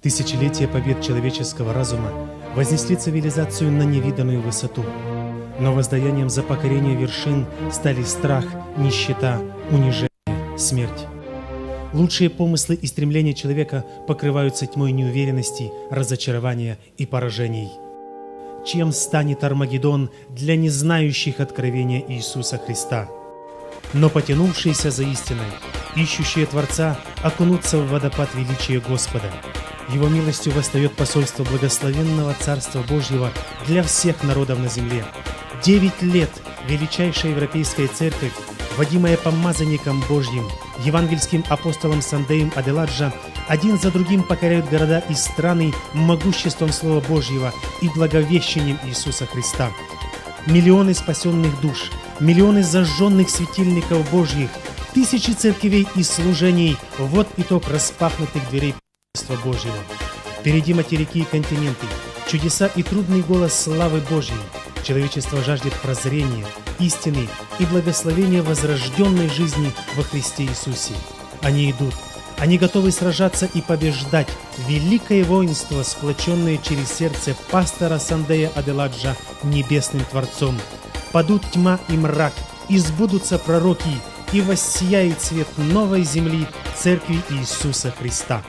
Тысячелетия побед человеческого разума вознесли цивилизацию на невиданную высоту. Но воздаянием за покорение вершин стали страх, нищета, унижение, смерть. Лучшие помыслы и стремления человека покрываются тьмой неуверенности, разочарования и поражений. Чем станет Армагеддон для незнающих откровения Иисуса Христа? Но потянувшиеся за истиной, ищущие Творца, окунутся в водопад величия Господа. Его милостью восстает посольство благословенного Царства Божьего для всех народов на земле. 9 лет величайшая европейская церковь, водимая помазанником Божьим, евангельским апостолом Сандеем Аделаджа, один за другим покоряют города и страны могуществом Слова Божьего и благовещением Иисуса Христа. Миллионы спасенных душ, миллионы зажженных светильников Божьих, тысячи церквей и служений – вот итог распахнутых дверей Царства Божьего. Впереди материки и континенты, чудеса и трудный голос славы Божьей. Человечество жаждет прозрения, истины и благословения возрожденной жизни во Христе Иисусе. Они идут, они готовы сражаться и побеждать. Великое воинство, сплоченное через сердце пастора Сандея Аделаджа небесным Творцом. Падут тьма и мрак, и сбудутся пророки, и воссияет свет новой земли Церкви Иисуса Христа.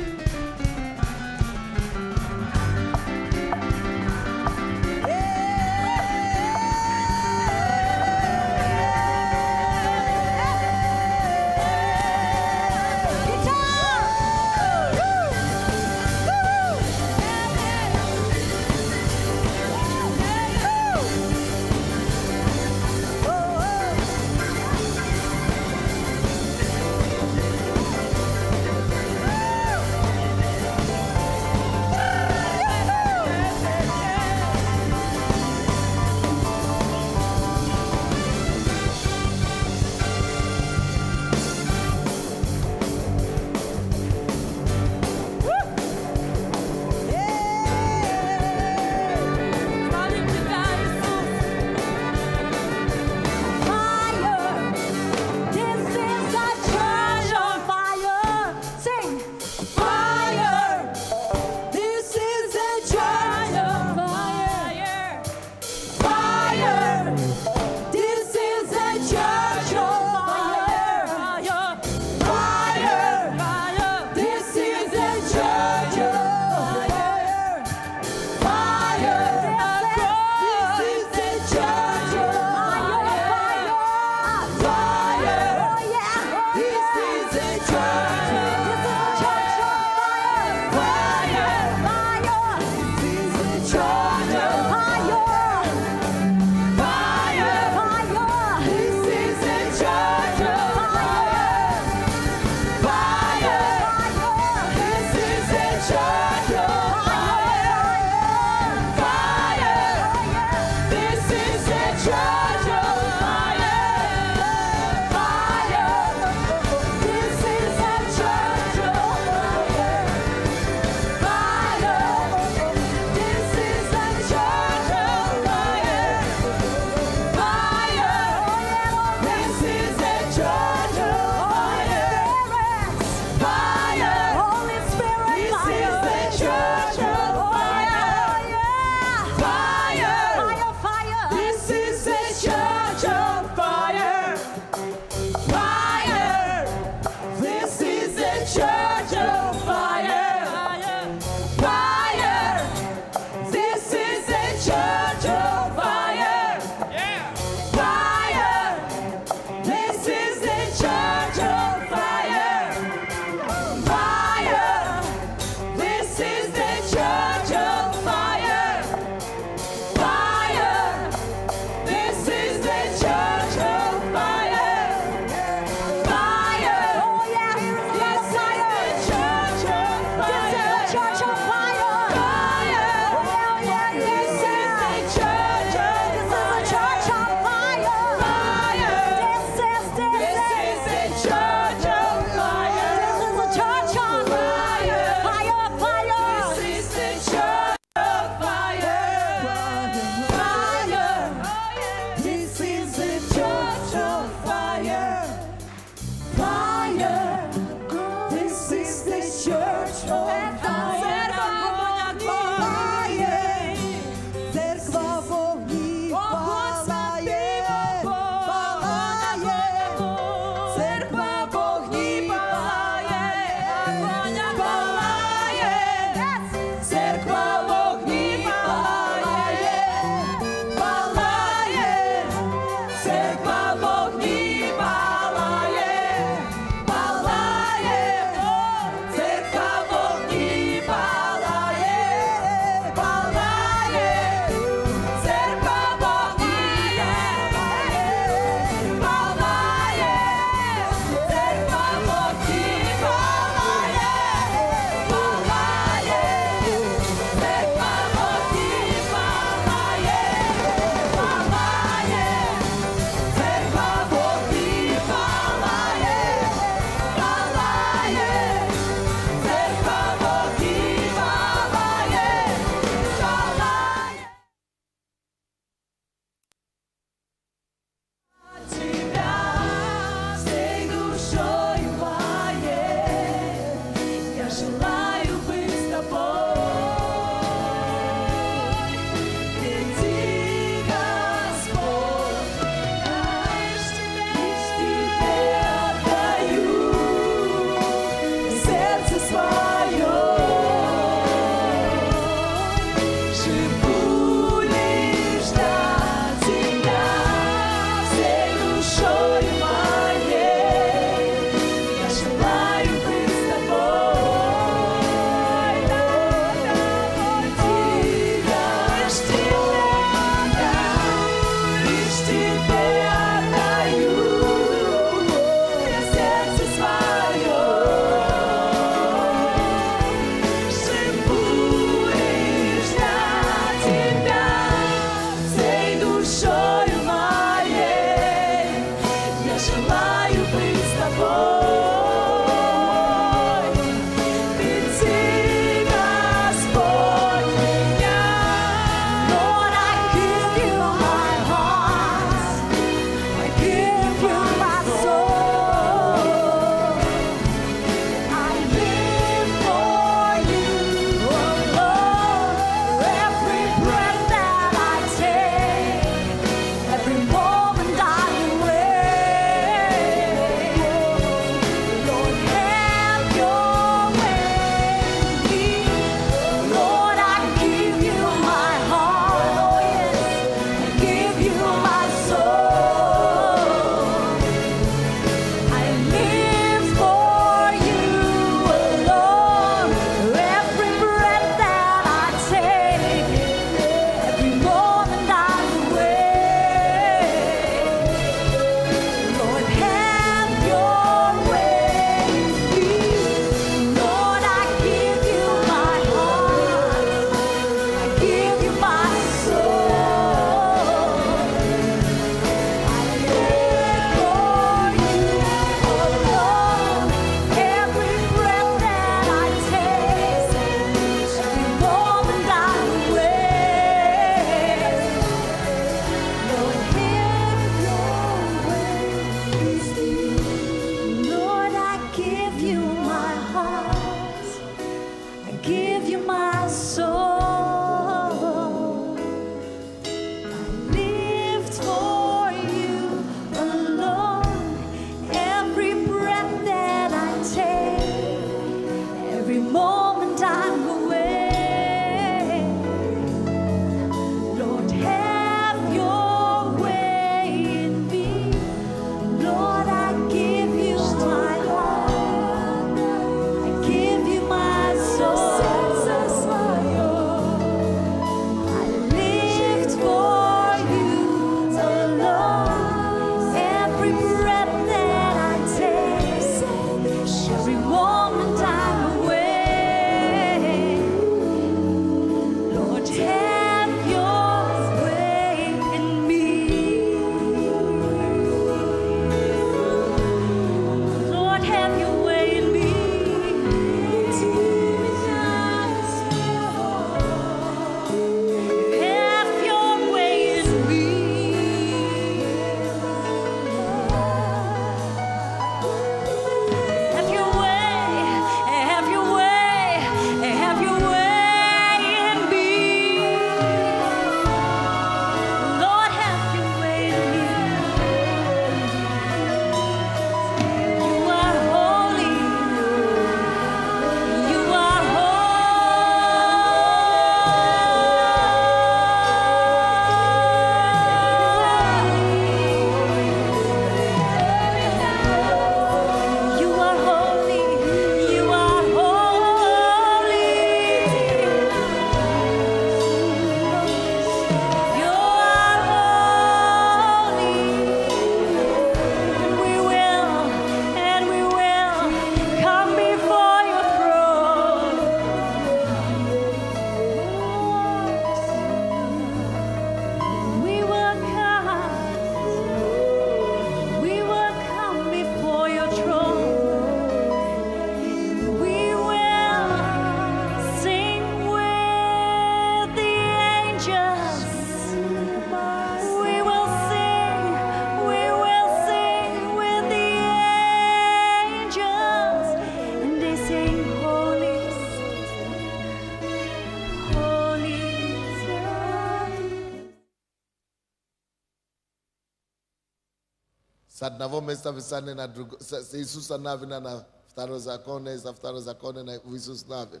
Sad na vome sta visane na drugo, se Isus navina na vtaro zakone, za vtaro zakone na Isus navin.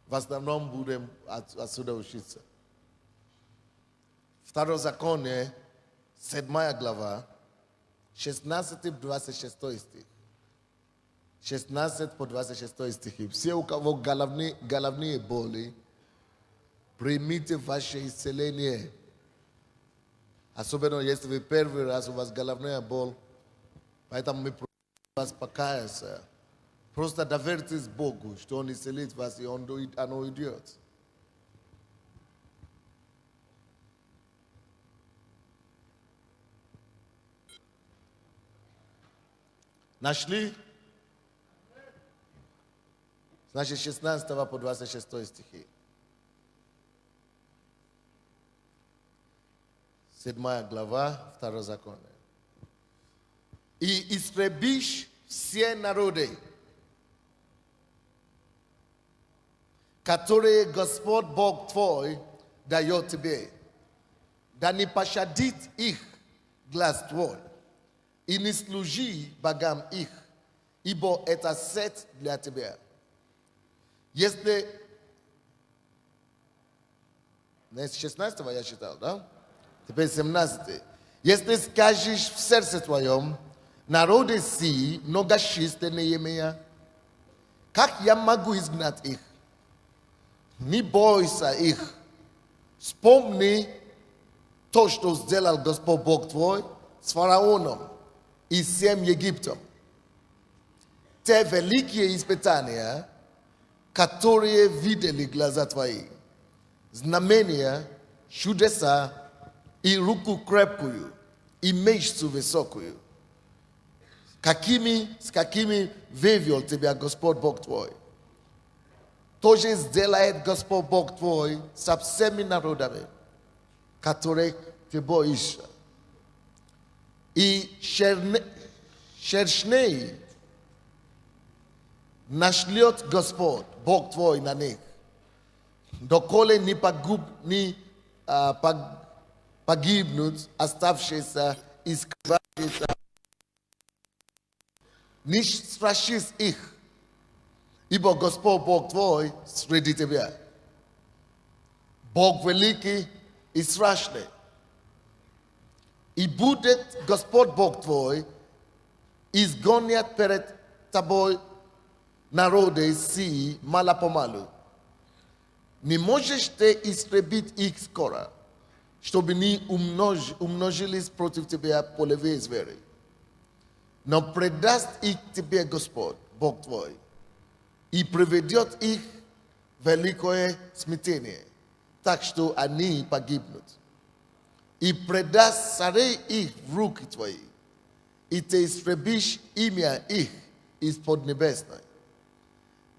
Vas na mnom budem asuda ušica. Vtaro zakone, 7 glava, 16-26 stih. 16 po 26 стихи. Все, у кого головные боли, примите ваше исцеление. Особенно если вы первый раз, у вас головная боль, поэтому мы просим вас покаяться. Просто доверьтесь Богу, что Он исцелит вас, и оно уйдет. Нашли? Значит, 16 по 26 стихи. 7 глава, 2 закон. И истребишь все народы, которые Господь Бог твой дает тебе. Да не пощадит их глаз твой, и не служи богам их, ибо это сеть для тебя. Если... 16 я читал, да? Теперь 17. Если скажешь в сердце твоем, народы сии многочисленные меня, как я могу изгнать их? Не бойся их. Вспомни то, что сделал Господь Бог твой с фараоном и всем Египтом. Те великие испытания, которые видели глаза твои, знамения, чудеса и руку крепкую, и мышцу высокую, с какими вывел тебя Господь Бог твой. Тоже сделает Господь Бог твой со всеми народами, которых ты боишься. И шершней нашлет Господь Бог твой на них, доколе не погибнут оставшиеся и скрывшиеся. Не страшись их, ибо Господь Бог твой среди тебя. Бог великий и страшный. И будет Господь Бог твой изгонять перед тобой народы сии мало-помалу. Не можешь ты истребить их скоро, чтобы не умножились против тебя полевые звери. Но предаст их тебе Господь, Бог твой, и приведет их в великое смятение, так что они погибнут. И предаст царей их в руки твои, и ты истребишь имя их из-под небесной.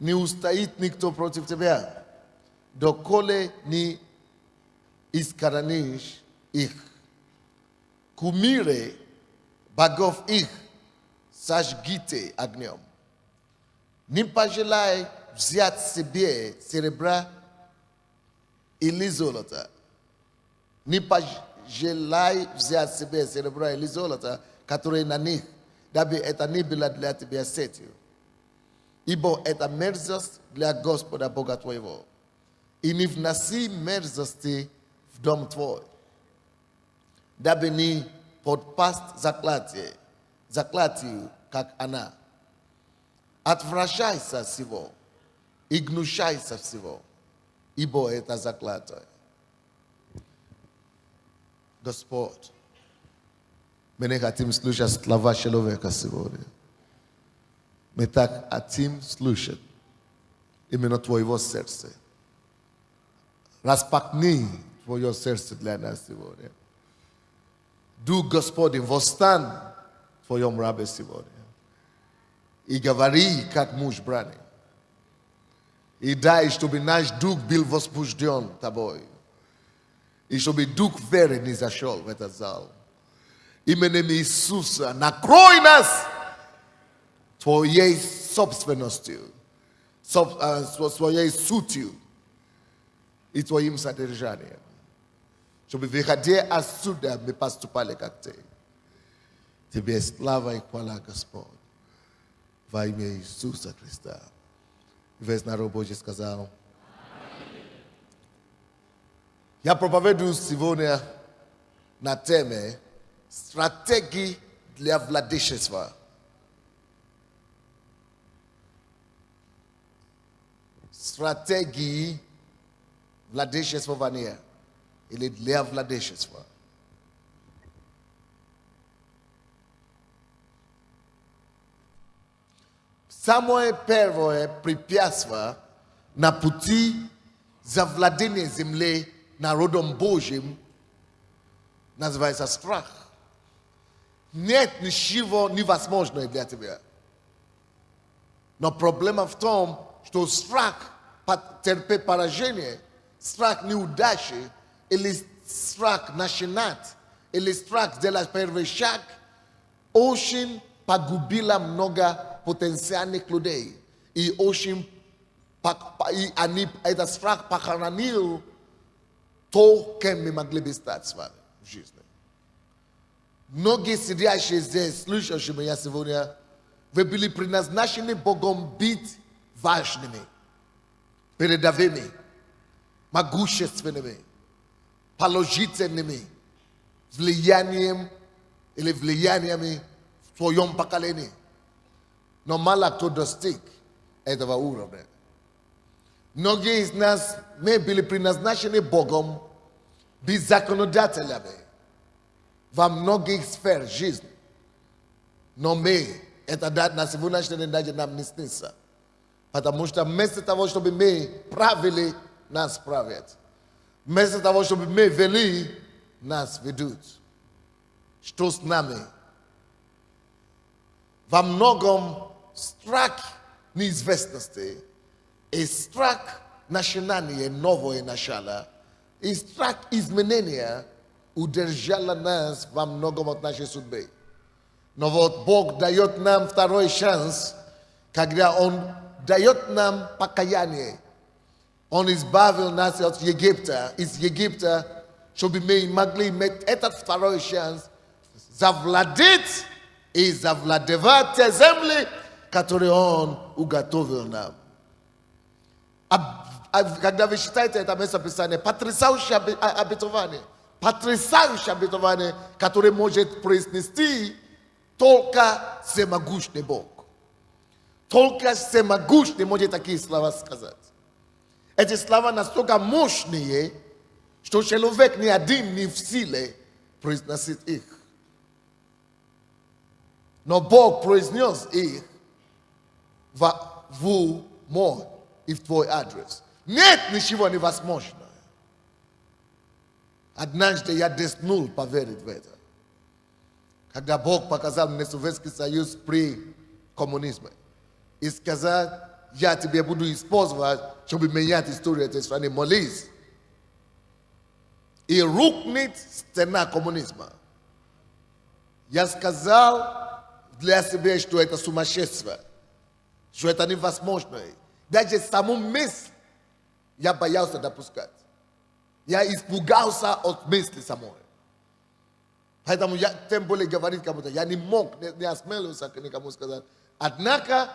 Не устоит никто против тебя, доколе не искоронишь их. Кумиры богов их сожгите огнем. Не пожелай взять себе серебра или золота. Не пожелай взять себе серебра или золота, которые на них, дабы это не было для тебя сетью. Ибо это мерзость для Господа Бога твоего. И не вноси мерзости в дом твой, дабы не подпасть заклятию, как она. Отвращайся всего и гнушайся всего, ибо это заклятие. Господь, мы не хотим слушать слова человека сегодня. Мы так хотим слушать именно твоего сердца. Распахни твое сердце для нас сегодня. Дух Господень, восстань в твоем рабе сегодня. И говори, как муж бранный. И дай, чтобы наш дух был возбужден тобой. И чтобы дух веры не зашел в этот зал. Именем Иисуса накрой нас твоей собственностью, своей сутью и твоим содержанием. Чтобы, выходя отсюда, мы поступали как ты. Тебе слава и хвала, Господь, во имя Иисуса Христа. Весь народ Божий сказал. Я проповедую сегодня на теме стратегии для владычества. Стратегии владычества вне или для владычества. Самое первое препятствие на пути завладения земли народом Божьим называется страх. Нет ничего невозможного для тебя. Но проблема в том, что страх терпит поражение, страх неудачи, или страх начинать, или страх сделать первый шаг, очень погубила много потенциальных людей. И очень этот страх похоронил то, кем мы могли бы стать с вами в жизни. Многие сидящие здесь, слушающие меня сегодня, вы были предназначены Богом быть важными, передовыми, могущественными, положительными, влияниями в своем поколении. Но мало кто достиг этого уровня. Многие из нас, мы были предназначены Богом быть законодателями во многих сферах жизни. Но мы, это на сегодняшний день даже нам не снится. Потому что вместо того, чтобы мы правили, нас правят. Вместо того, чтобы мы вели, нас ведут. Что с нами? Во многом страх неизвестности и страх начинания нового начала и страх изменения удержало нас во многом от нашей судьбы. Но вот Бог дает нам второй шанс, когда Он дает нам покаяние. Он избавил нас от Египта, из Египта, чтобы мы могли иметь этот второй шанс завладеть и завладевать те земли, которые Он уготовил нам. Когда вы читаете это местописание, потрясающее обетование, которое может произнести только всемогущий Бог. Только всемогущий может такие слова сказать. Эти слова настолько мощные, что человек ни один не в силе произносить их. Но Бог произнес их в мой и в твой адрес. Нет ничего невозможного. Однажды я рискнул поверить в это. Когда Бог показал мне Советский Союз при коммунизме. И сказал, я тебе буду использовать, чтобы менять историю этой страны. Молись. И рухнет стена коммунизма. Я сказал для себя, что это сумасшествие. Что это невозможно. Даже саму мысль я боялся допускать. Я испугался от мысли самой. Поэтому я тем более говорить кому-то. Я не мог, не осмелился никому сказать. Однако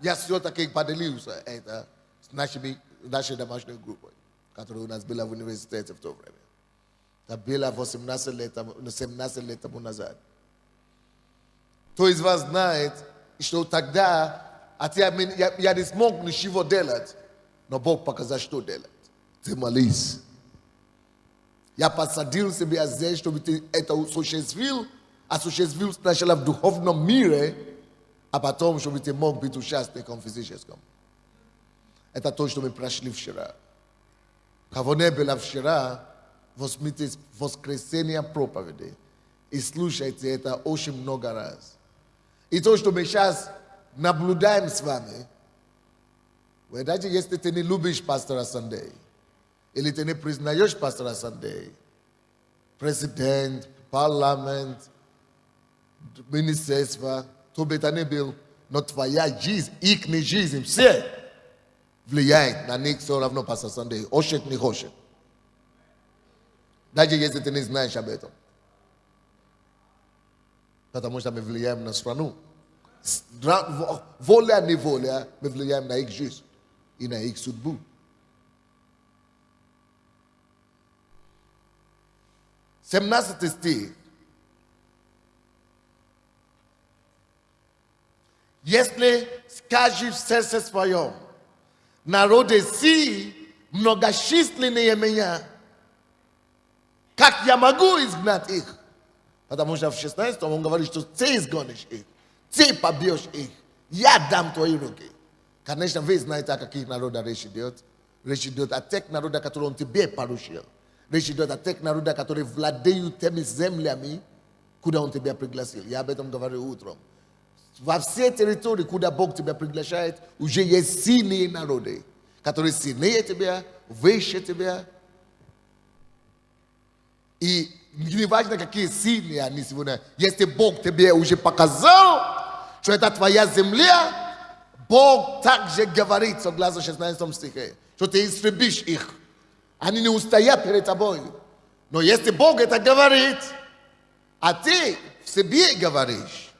я все-таки поделился это с нашей домашней группой, которая у нас была в университете в то время. Это было 17 лет тому назад. Кто из вас знает, что тогда я не смог ничего делать, но Бог показал, что делать. Ты молись. Я посадил себя здесь, чтобы ты это осуществил сначала в духовном мире, а потом, чтобы ты мог быть участником физическом. Это то, что мы прошли вчера. Кого не было вчера, возьмите воскресенье проповеди и слушайте это очень много раз. И то, что мы сейчас наблюдаем с вами, даже если ты не любишь пастора Сандей, или ты не признаешь пастора Сандей, президент, парламент, министерство, то бы это не был, но твоя жизнь, их жизнь, все влияет на них все равно пастор Сандей, хочет, не хочет. Даже если ты не знаешь об этом. Потому что мы влияем на страну. Воля, не воля, мы влияем на их жизнь и на их судьбу. 17 стих. Если скажешь в сердце своем, народы си многочисленные меня, как я могу изгнать их? Потому что в 16 он говорит, что ты изгонишь их, ты побьешь их, я дам твои руки. Конечно, вы знаете, о каких народах речь идет. Речь идет о тех народах, которые он тебе поручил. Речь идет о тех народах, которые владеют теми землями, куда он тебя пригласил. Я об этом говорю утром. Во все территории, куда Бог тебя приглашает, уже есть сильные народы, которые сильнее тебя, выше тебя. И не важно, какие сильные они сегодня. Если Бог тебе уже показал, что это твоя земля, Бог также говорит, согласно 16 стихе, что ты истребишь их. Они не устоят перед тобой. Но если Бог это говорит, а ты в себе говоришь,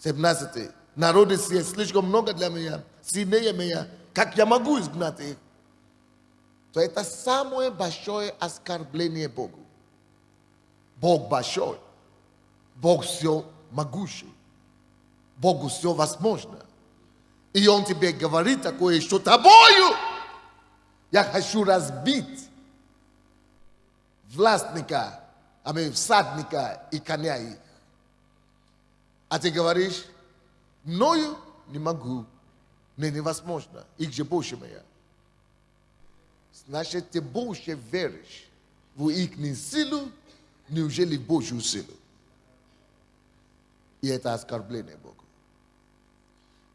17. Народы есть слишком много для меня, сильнее меня, как я могу изгнать их? То это самое большое оскорбление Богу. Бог большой, Бог все могущий, Богу все возможно. И Он тебе говорит такое, что тобою я хочу разбить властника, всадника и коня их. А ты говоришь, мною не могу, мне невозможно, их же больше меня. Значит, ты больше веришь в их силу, неужели в Божью силу. И это оскорбление Богу.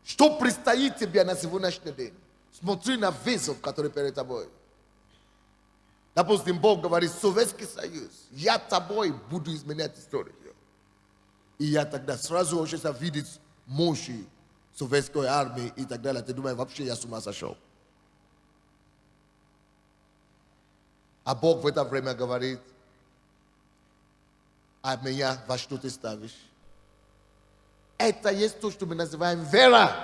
Что предстоит тебе на сегодняшний день? Смотри на вызов, который перед тобой. Допустим, Бог говорит, Советский Союз, я тобой буду изменять историю. И я тогда сразу хочется видеть мощи советской армии и так далее. Ты думаешь, вообще я с ума сошел. А Бог в это время говорит, а меня во что ты ставишь? Это есть то, что мы называем вера.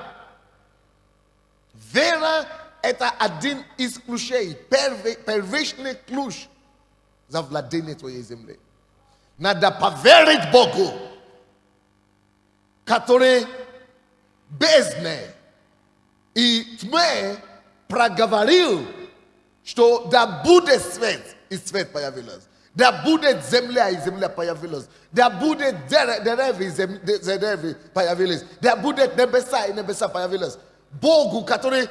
Вера – это один из ключей, первичный ключ за владение твоей земли. Надо поверить Богу, который бездны и тьмы проговорил, что да будет свет, и свет появилось. Да будет земля, и земля появилась. Да будет деревья, и деревья появились. Да будет небеса, и небеса появились. Богу, который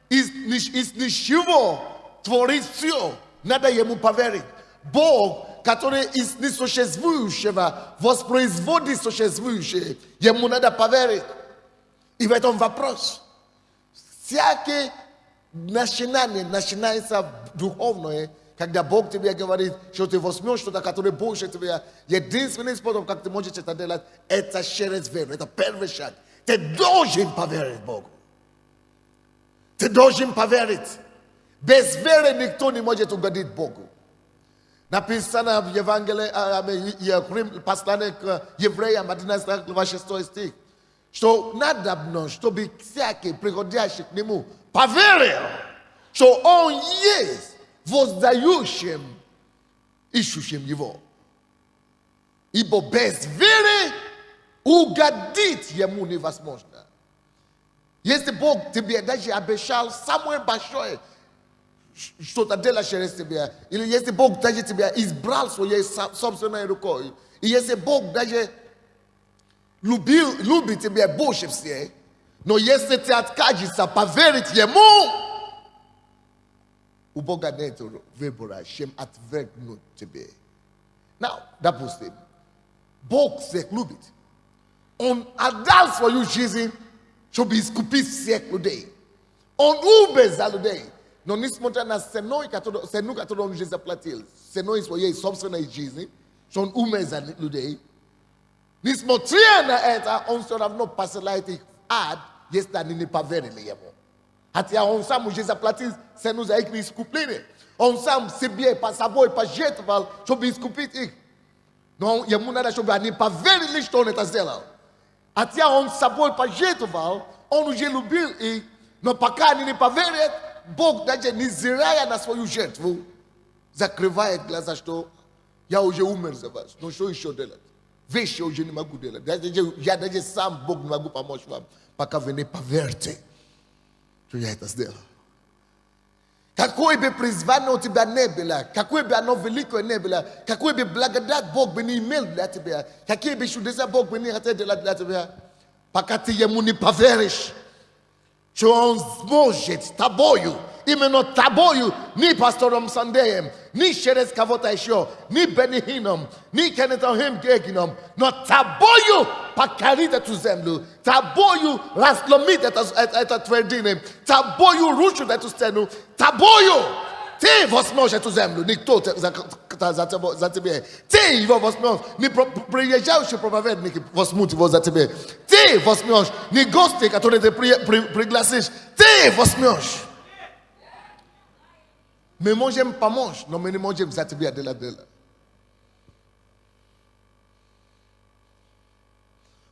из ничего творит все, надо ему поверить. Бог, который из несуществующего воспроизводит существующее, ему надо поверить. И в этом вопрос. Всякое начинание начинается духовное, когда Бог тебе говорит, что ты возьмешь что-то, которое больше тебя. Единственный способ, как ты можешь это делать, это через веру. Это первый шаг. Ты должен поверить Богу. Ты должен поверить. Без веры никто не может угодить Богу. Написано в Евангелии, послание к евреям, 11 глава 6 стих, что надобно, чтобы всякий, приходящий к Нему, поверил, что Он есть воздающим, ищущим Его. Ибо без веры угодить Ему невозможно. Если Бог тебе даже обещал самое большое, что-то делать через тебя, или если Бог даже тебя избрал своей собственной рукой, и если Бог даже любит тебя больше всех, но если ты откажешься поверить Ему, у Бога нет выбора, чем отвергнуть тебе. Допустим, Бог всех любит. Он отдал свою жизнь, чтобы искупить всех людей. Он умер за людей. Но несмотря на цену, которую он же заплатил, ценой своей собственной жизни, что он умер за людей, несмотря на это, он все равно посылает их в ад, если они не поверили Ему. Хотя он сам уже заплатил цену за их искупление. Он сам себе, по собой пожертвовал, чтобы искупить их. No, je moet naar de shop, niet paveri listo net azela. Atia on sapol pa jetoval, on je lubil e no pakani ni paveri, Bog dat je ni ziraya na svoju žrtvu, zakrivaje glasa što ja уже умер за вас, но что еще делать? Вещи уже не могу делать. Я даже сам Бог не могу помочь вам, пока вы не поверьте, что я это сделал. Какое бы призвание у тебя не было, какое бы оно великое не было, какой бы благодать Бог бы не имел для тебя, какие бы чудеса Бог бы не хотел делать для тебя, пока ты ему не поверишь, что он сможет с тобою, именно тобою, ни пастором Сандеем, ни через кого-то еще, ни Бенихином, ни Кеннетом Гегином, но тобою покорить эту землю, тобою разломить это твердине, тобою рушить эту стену, тобою ты возьмешь эту землю, никто за тебя. Ты его возьмешь, не приезжающие проповедники возьмут его за тебя. Ты возьмешь, не гости, которые ты пригласишь, ты возьмешь. Мы можем помочь, но мы не можем за тебя делать дело.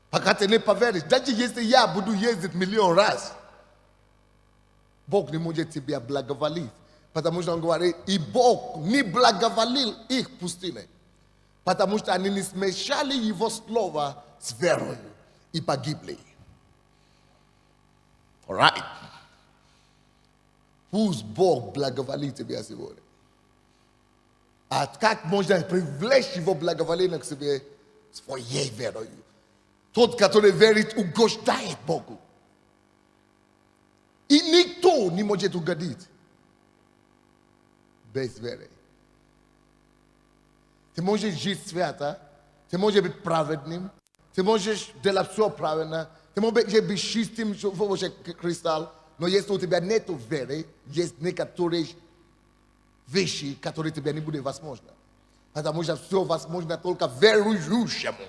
Пока ты не поверишь, даже если я буду ездить миллион раз, Бог не может тебя благоволить. Потому что он говорит, и Бог не благоволил их в пустыне. Потому что они не смешали его слово с верою и погибли. Alright. Пусть Бог благоволит тебя сегодня. А как можно привлечь его благоволение к себе своей верою? Тот, который верит, угождает Богу. И никто не может угодить без веры. Ты можешь жить свято, ты можешь быть праведным, ты можешь делать все правильно, ты можешь быть чистым, кристалл, но если у тебя нет веры, есть некоторые вещи, которые тебе не будут возможны. Потому что все возможно только верующему.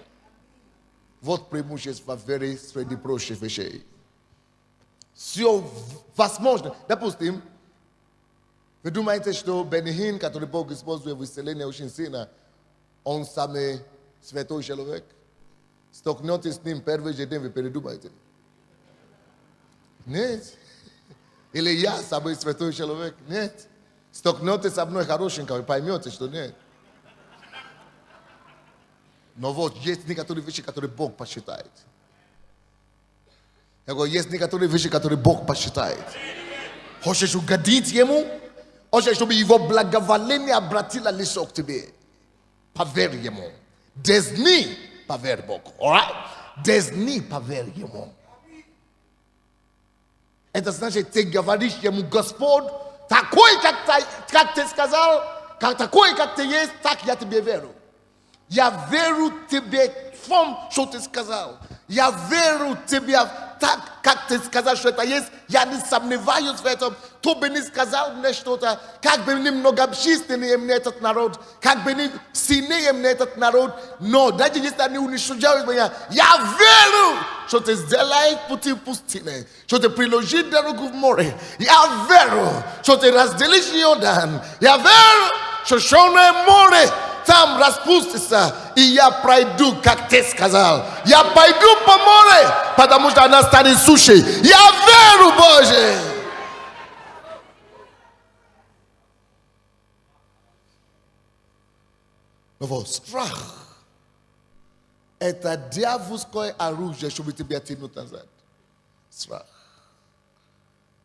Вот преимущество веры среди прочих вещей. Все возможно. Допустим, вы думаете, что Бенихин, который Бог использует в исцелении очень сильно, он самый святой человек? Столкнетесь с ним первый же день, вы передумаете? Нет. Или я самый святой человек? Нет. Столкнетесь со мной хорошенько, вы поймете, что нет. Но вот есть некоторые вещи, которые Бог посчитает. Я говорю, есть некоторые вещи, которые Бог посчитает. Хочешь угодить Ему? Хочешь, чтобы Его благоволение обратило лицо к тебе? Поверь Ему. Дезни поверь Богу. Alright? Дезни поверь Ему. Это значит, ты говоришь Ему, Господь, такой, как ты сказал, такой, как ты есть, так я тебе верю. Я верю тебе в том, что ты сказал. Я верю тебе так, как ты сказал, что это есть. Я не сомневаюсь в этом. Кто бы ни сказал мне что-то, как бы ни многочисленнее мне этот народ, как бы ни сильнее мне этот народ, но даже если они уничтожают меня, я верю, что ты сделаешь пути в пустыне, что ты приложишь дорогу в море. Я верю, что ты разделишь Иордан. Я верю, что Черное море там распустится, и я пройду, как ты сказал. Я пойду по морю, потому что она станет сушей. Я верю, Боже. Но вот страх – это дьявольское оружие, чтобы тебя тянуть назад. Страх.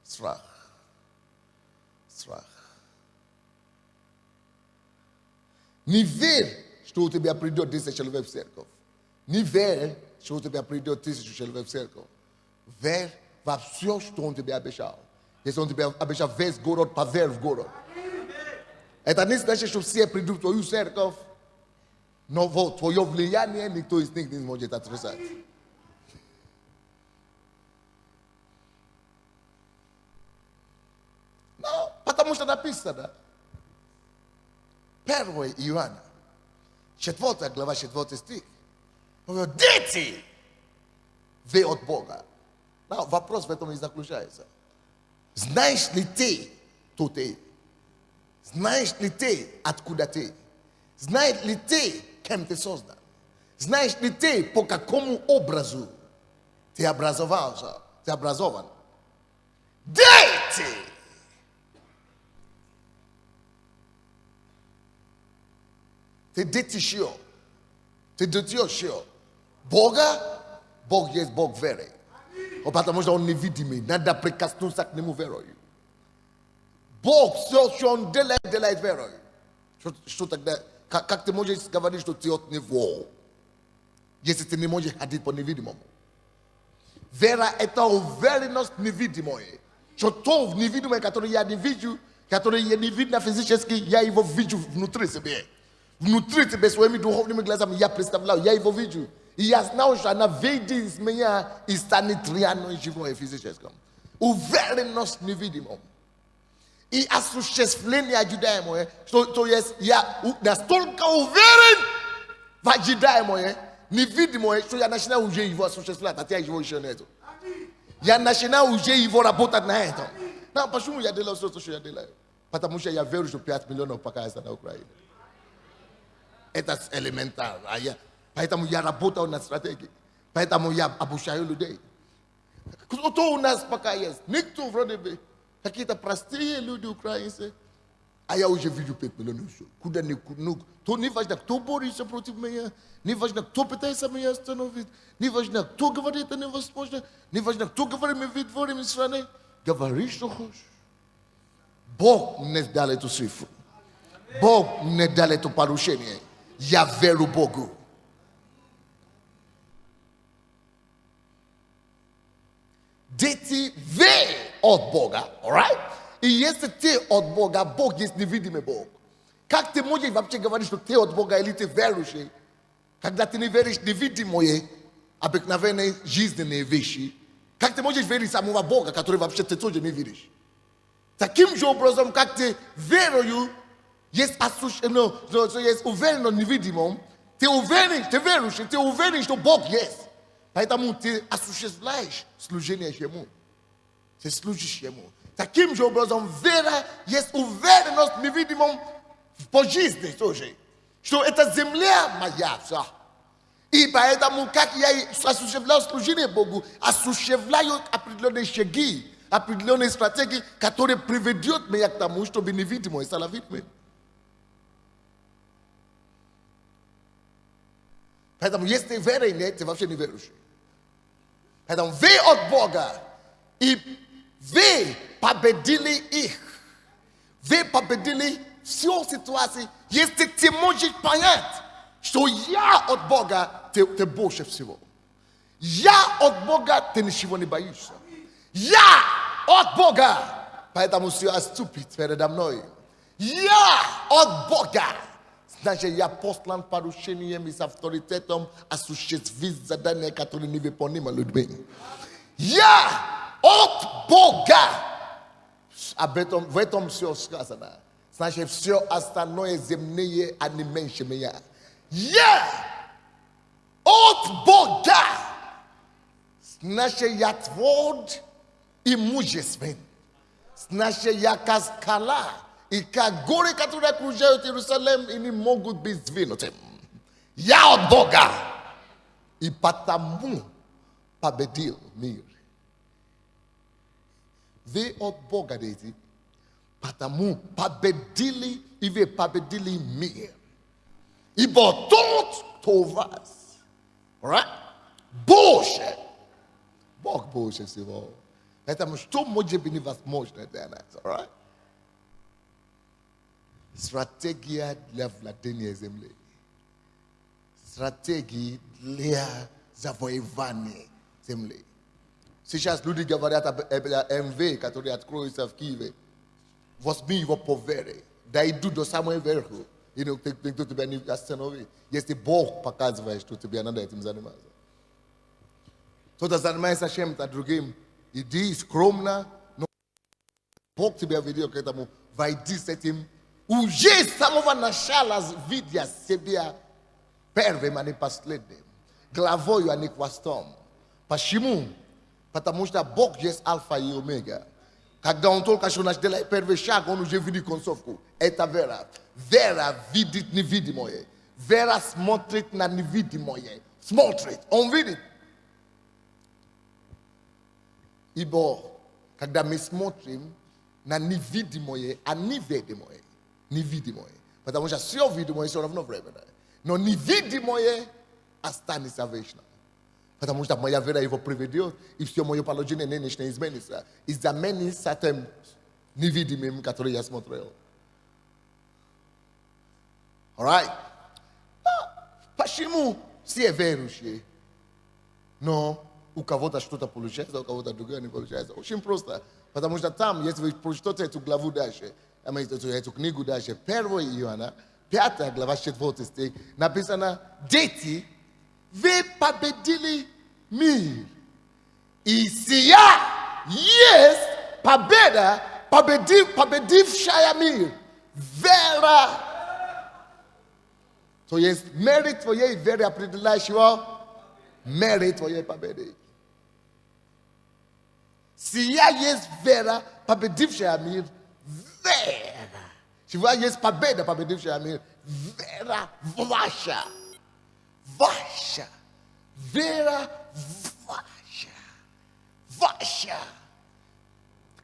Страх. Страх. Не верь, что у тебя придет 10 человек в церковь. Не верь, что у тебя придет 1000 человек в церковь. Верь во все, что он тебе обещал. Если он тебе обещал весь город, поверь в город. Это не значит, что все придут в твою церковь, но вот твое влияние никто из них не может отрицать. Но потому что написано. 1 Иоанна, 4 глава, 4 стих. Дети, вы от Бога. Но вопрос в этом и заключается. Знаешь ли ты, кто ты? Знаешь ли ты, откуда ты? Знаешь ли ты, kem te sozna. Znaš li te po kakomu obrazu te abrazovan? Dete! Te detishio. Te detio shio. Boga, Bog jest Bog verej. Потому что он невидимый. Надо прикоснуться к нему верою. Бог все, что он делает верою. Что тогда? Как ты можешь говорить, что ты от него, если ты не можешь ходить по невидимому? Вера – это уверенность невидимой. Что то невидимое, которое я не вижу, которое я не видно физически, я его вижу внутри себя. Внутри себя своими духовными глазами я представляю, я его вижу. И я знаю, что она видит из меня и станет реально живой физическом. Уверенность невидимой. И осуществление ожидаемое, то есть я настолько уверен в ожидаемое, невидимое, что я начинаю уже его осуществлять, хотя его еще нету. Я начинаю уже его работать на этом. Но почему я делаю то, что я делаю? Потому что я верю, что 5 миллионов пока есть на Украине. Это элементарно. Поэтому я работаю над стратегией. Поэтому я обучаю людей. Кто у нас пока есть? Никто вроде бы. Какие-то простые люди украинцы. А я уже вижу 5 миллионов. Куда ни куда. То не важно, кто борется против меня. Не важно, кто пытается меня остановить. Не важно, кто говорит, это невозможно. Не важно, кто говорит, мы вытворим из страны. Говори, что хочешь. Бог не дал эту цифру. Бог не дал это порушение. Я верю Богу. Дети ве от Бога, alright? И если ты от Бога, Бог есть невидимый Бог. Как ты можешь вообще говорить, что ты от Бога или ты верующий, когда ты не веришь невидимое, обыкновенные жизненные вещи? Как ты можешь верить самого Бога, который вообще ты тоже не веришь? Таким же образом, как ты верою, есть уверен в невидимом, ты уверен, ты верующий, ты уверен, что Бог есть. Поэтому ты осуществляешь служение Ему. Ты служишь Ему. Таким же образом, вера есть уверенность в невидимом по жизни тоже. Что это земля моя. И поэтому, как я осуществляю служение Богу, осуществляю определенные шаги, определенные стратегии, которые приведут меня к тому, чтобы невидимое стало видимым. Поэтому, если веры нет, ты вообще не веруешь. Поэтому вы от Бога, и вы победили их. Вы победили всю ситуацию, если ты можешь понять, что я от Бога, ты больше всего. Я от Бога, ты ничего не боишься. Я от Бога, поэтому все отступит передо мной. Я от Бога. Значит, я послан порушением и с авторитетом осуществить задание, которое невыполнимо людьми. Я от Бога. В этом все сказано. Значит, все остальное земные, а не меньше меня. Я от Бога. Значит, я тверд и мужествен. Значит, я как скала. И как горы, которые окружают Иерусалим, и не могут быть сдвинуты. Я от Бога. И потому победил мир. Вы от Бога, дети. Потому победили, и вы победили мир. Ибо тот, кто у вас, больше. Бог больше всего. Поэтому что может быть невозможно для нас, alright? Стратегия для владения земли. Стратегии для завоевания земли. Сейчас люди говорят об МВ, который откроется в Киеве. Возьми его по вере. Дойду до самого верху. И никто тебя не остановит. Если Бог показывает, что тебе надо этим заниматься. Кто-то занимается чем-то другим. Иди скромно. Но Бог тебя ведет к этому. Войди с этим. Уже с самого начала видя себя первым, а не последним. Главою, а не хвостом. Почему? Потому что Бог есть альфа и омега. Когда он только что делает первый шаг, он уже видит концовку. Это вера. Вера видит невидимое. Вера смотрит на невидимое. Смотрит, он видит. Ибо, когда мы смотрим на невидимое, а невидимое, невидимое. Потому что все видимое все равно временно. Но невидимое останется вечно. Потому что моя вера его приведет, и все мое положение нынешнее изменится. Из-за менее с тем невидимым, который я смотрел. Alright? Почему все верующие, но у кого-то что-то получается, у кого-то другое не получается? Очень просто. Потому что там, если вы прочитаете эту главу дальше, эту книгу дальше, 1 Иоанна, 5 глава, 4 стих, написано: дети, вы победили мир. И сия есть победа, победившая мир. Вера. То есть мерит твоей веры определяющего мерит твоей победы. Сия есть вера, победившая мир. Вера. Сия есть победа, победившая мир. Вера ваша. Ваша. Вера ваша. Ваша.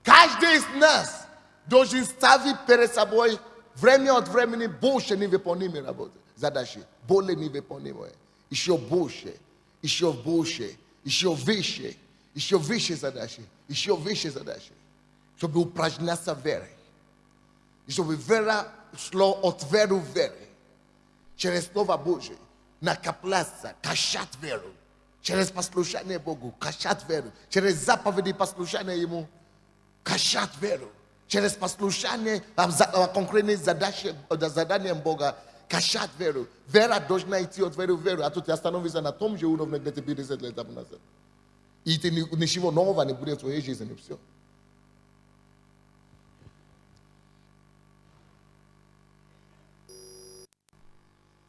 Каждый из нас должен ставить перед собой время от времени больше невыполнимые работы. Задачи. Более невыполнимые. Еще больше. Еще больше. Еще выше. Еще выше задачи. Еще выше задачи. Чтобы упражняться верой. И чтобы вера шла от веры в веру. Через Слово Божие. Накопляться. Качать веру. Через послушание Богу. Качать веру. Через заповеди послушания Ему. Качать веру. Через послушание конкретных заданиям Бога. Качать веру. Вера должна идти от веры в веру. А то ты становишься на том же уровне, где ты 50 лет назад. И ты ничего нового не будет в твоей жизни. Все.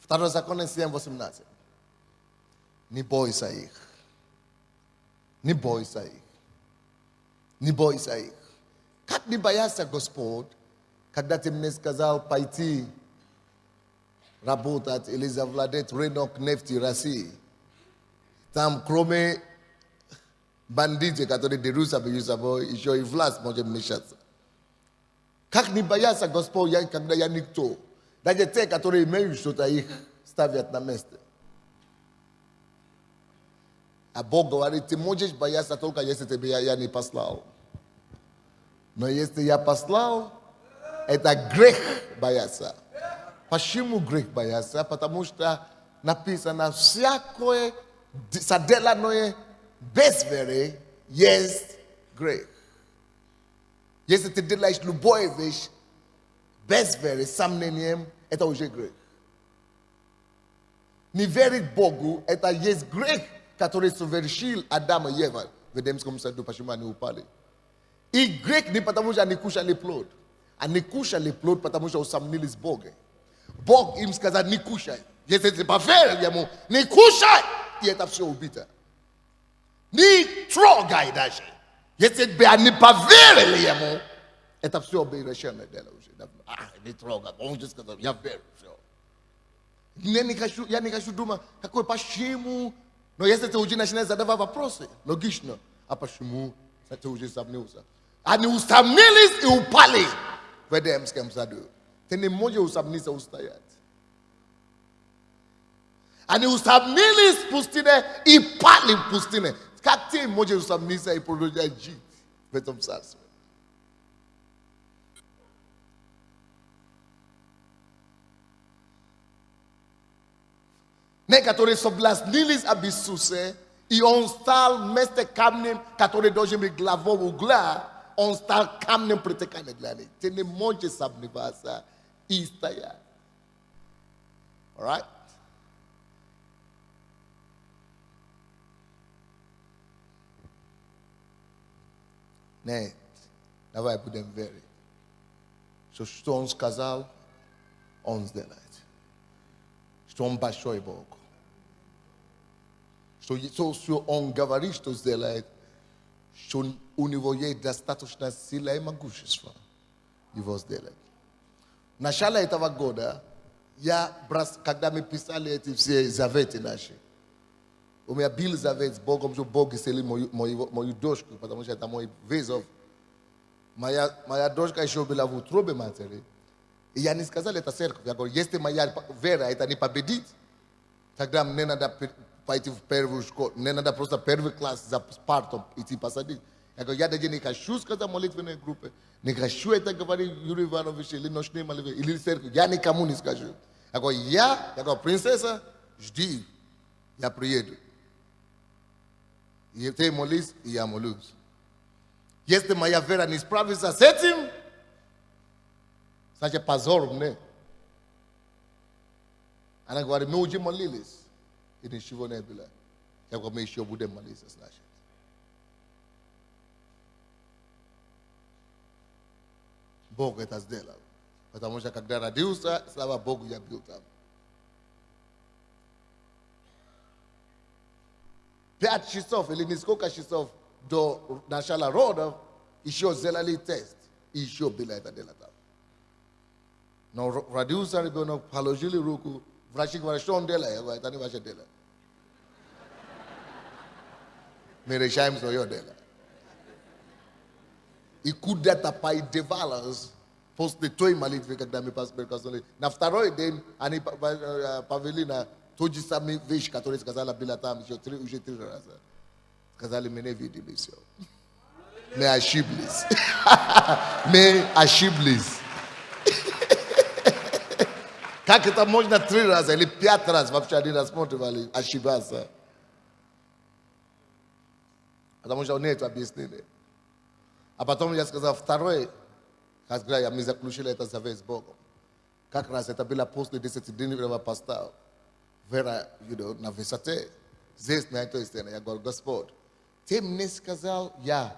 Второзаконие 7:18. Не бойся их. Не бойся их. Не бойся их. Как не бояться, Господь, когда ты мне сказал пойти работать или завладеть рынок нефти России? Там, кроме бандитов, которые дерутся между собой, еще и власть может вмешаться. Как не бояться, Господь, когда я никто? Даже те, которые имеют что-то, их ставят на место. А Бог говорит, ты можешь бояться только если тебя я не послал. Но если я послал, это грех бояться. Почему грех бояться? Потому что написано, всякое соделанное без веры есть грех. Если ты делаешь любую вещь без веры, сомнением, это уже грех. Не верить Богу, это есть грех, который совершил Адам и Ева в Эдемском саду, почему они упали. И грех не потому что они кушали плод. Они кушали плод, потому что усомнились Бога. Бог им сказал, не кушай. Если ты поверил ему, не кушай. И это все убито. Не трогай даже. Если бы они поверили ему, это все бы решено дело уже. Не трогай. Он же сказал, я верю. Все. Я не хочу думать, какой почему. Но если ты уже начинаешь задавать вопросы, логично. А почему ты уже сомнился? Они усомнились и упали в Эдемском саду. Ты не можешь усомниться устоять. Они усомнились в пустыне и пали в пустыне. Как ты можешь усомниться и продолжать жить в этом царстве? Некоторые соблазнились об Иисусе, и он стал вместо камнем, который должен быть главой угла, он стал камнем притыкания для них. Ты не можешь сомневаться и стоять. Alright? Нет, давай будем верить. Что он сказал, он сделает. Что он большой Бог. Что он говорит, что сделает, что у него есть достаточно сила и могущества его сделать. В начале этого года когда мы писали эти все заветы наши, у меня был завет с Богом, что Бог исцелил мою дочку, потому что это мой вызов. Моя дочка еще была в утробе матери. И я не сказал это церковь. Я говорю, если моя вера это не победит, тогда мне надо пойти в первую школу. Мне надо просто первый класс за Спартом идти посадить. Я говорю, я даже не хочу сказать молитвенной группе. Не хочу это говорить Юрий Иванович или ночные молитвы, или церковь. Я никому не скажу. Я говорю, принцесса, жди. Я приеду. И ты молись, и я молюсь. Если моя вера не справится с этим, значит позор мне. Она говорит, мы уже молились. И ничего не было. Я говорю, мы еще будем молиться, значит. Бог это сделал. Потому что когда родился, слава Богу, я был там. 5 часов или несколько часов до начала родов еще сделали тест. И еще было это дело там. Но родился ребенок, положили руку, врачи говорят, что он делает? Я говорю, это не ваше дело. Мы решаем свое дело. И куда-то поиздевалась после той молитвы, когда мы посмотрели. На второй день они повели на тот же самый вещь, который сказала была там уже 3 раза. Сказали, мы не видели все. Мы ошиблись. Мы ошиблись. Как это можно 3 раза или 5 раз вообще они рассматривали ошибаться? Потому что нет объяснения. А потом я сказал, второй, когда мы заключили это завет с Богом. Как раз это было после 10-дневного поста. Вера, на высоте. Здесь на этой стене. Я говорю, Господь, ты мне сказал, я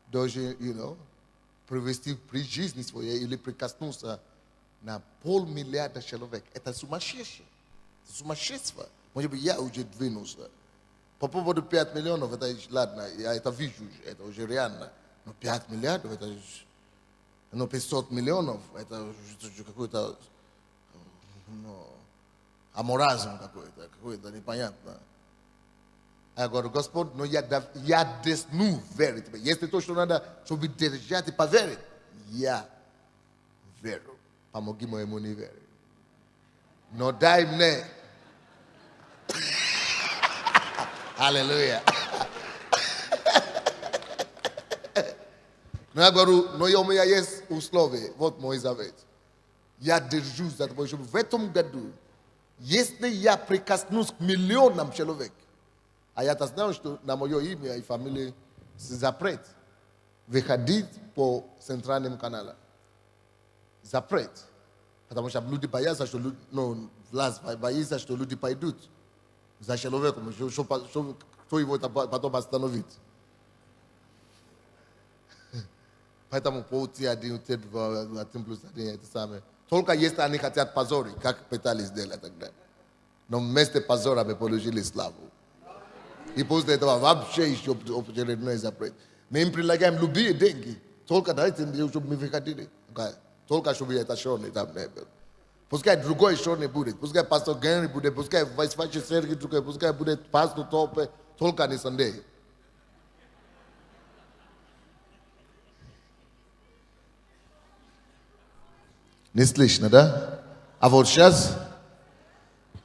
должен, привести при жизни своей или прикоснуться на 500 миллиарда человек. Это сумасшедшее. Это сумасшествие. Может быть, я уже двинулся. По поводу 5 миллионов, это ладно, я это вижу, это уже реально. Но 5 миллиардов, это 500 миллионов, это какой-то аморазм какой-то непонятно. Я говорю, Господь, но я десну верить тебе. Если то, что надо, чтобы держать и поверить, я верю. Помоги моему не верить. Но дай мне. Аллилуйя. Но я говорю, но у меня есть условия. Вот мой завет. Я держусь за тобой, чтобы в этом году, если я прикоснусь к миллионам человек, а я знаю, что на мое имя и фамилии запрет выходить по центральным каналам. Запрет. Потому что люди боятся, что власть боится, что люди пойдут за человеком, кто его потом остановит. Поэтому по T1, T2, T+1 это самое. Только если они хотят позорить, как пытались сделать тогда. Но вместо позора мы получили славу. И после этого вообще еще очередной запрет. Мы им предлагаем любые деньги. Только дайте, чтобы мы выходили. Только чтобы это шоу не там не было. Пускай другой шоу не будет. Пускай пастор Генри будет. Пускай Вайсфачи Сергей будет. Пускай будет пастор Топе. Только не Sunday. Не слышно, да? А вот сейчас,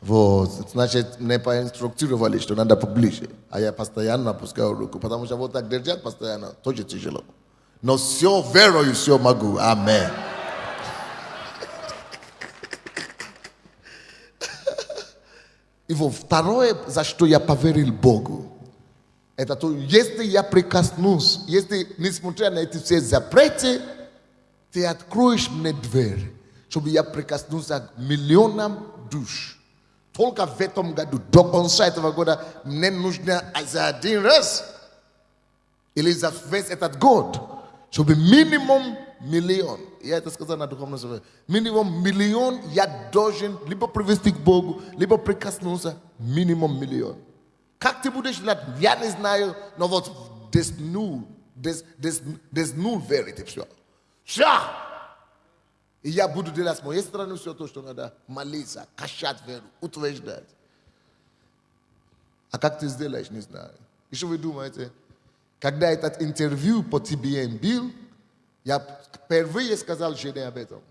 значит, мне поинструктировали, что надо поближе. А я постоянно опускаю руку, потому что вот так держать постоянно тоже тяжело. Но все верою, все могу. Аминь. И вот второе, за что я поверил Богу, это то, если я прикоснусь, если, несмотря на эти все запреты, ты откроешь мне дверь, чтобы я прикоснулся к миллионам душ. Только в этом году, до конца этого года, мне нужно за 1 раз, или за весь этот год, чтобы минимум 1 миллион. Я это сказал на духовном совете. Минимум 1 миллион я должен либо привести к Богу, либо прикоснуться минимум 1 миллион. Как ты будешь знать? Я не знаю, но вот there's null verity. Все. И я буду делать с моей стороны все то, что надо молиться, качать веру, утверждать. А как ты сделаешь, не знаю. И что вы думаете? Когда этот интервью по TBN был, я впервые сказал жене об этом.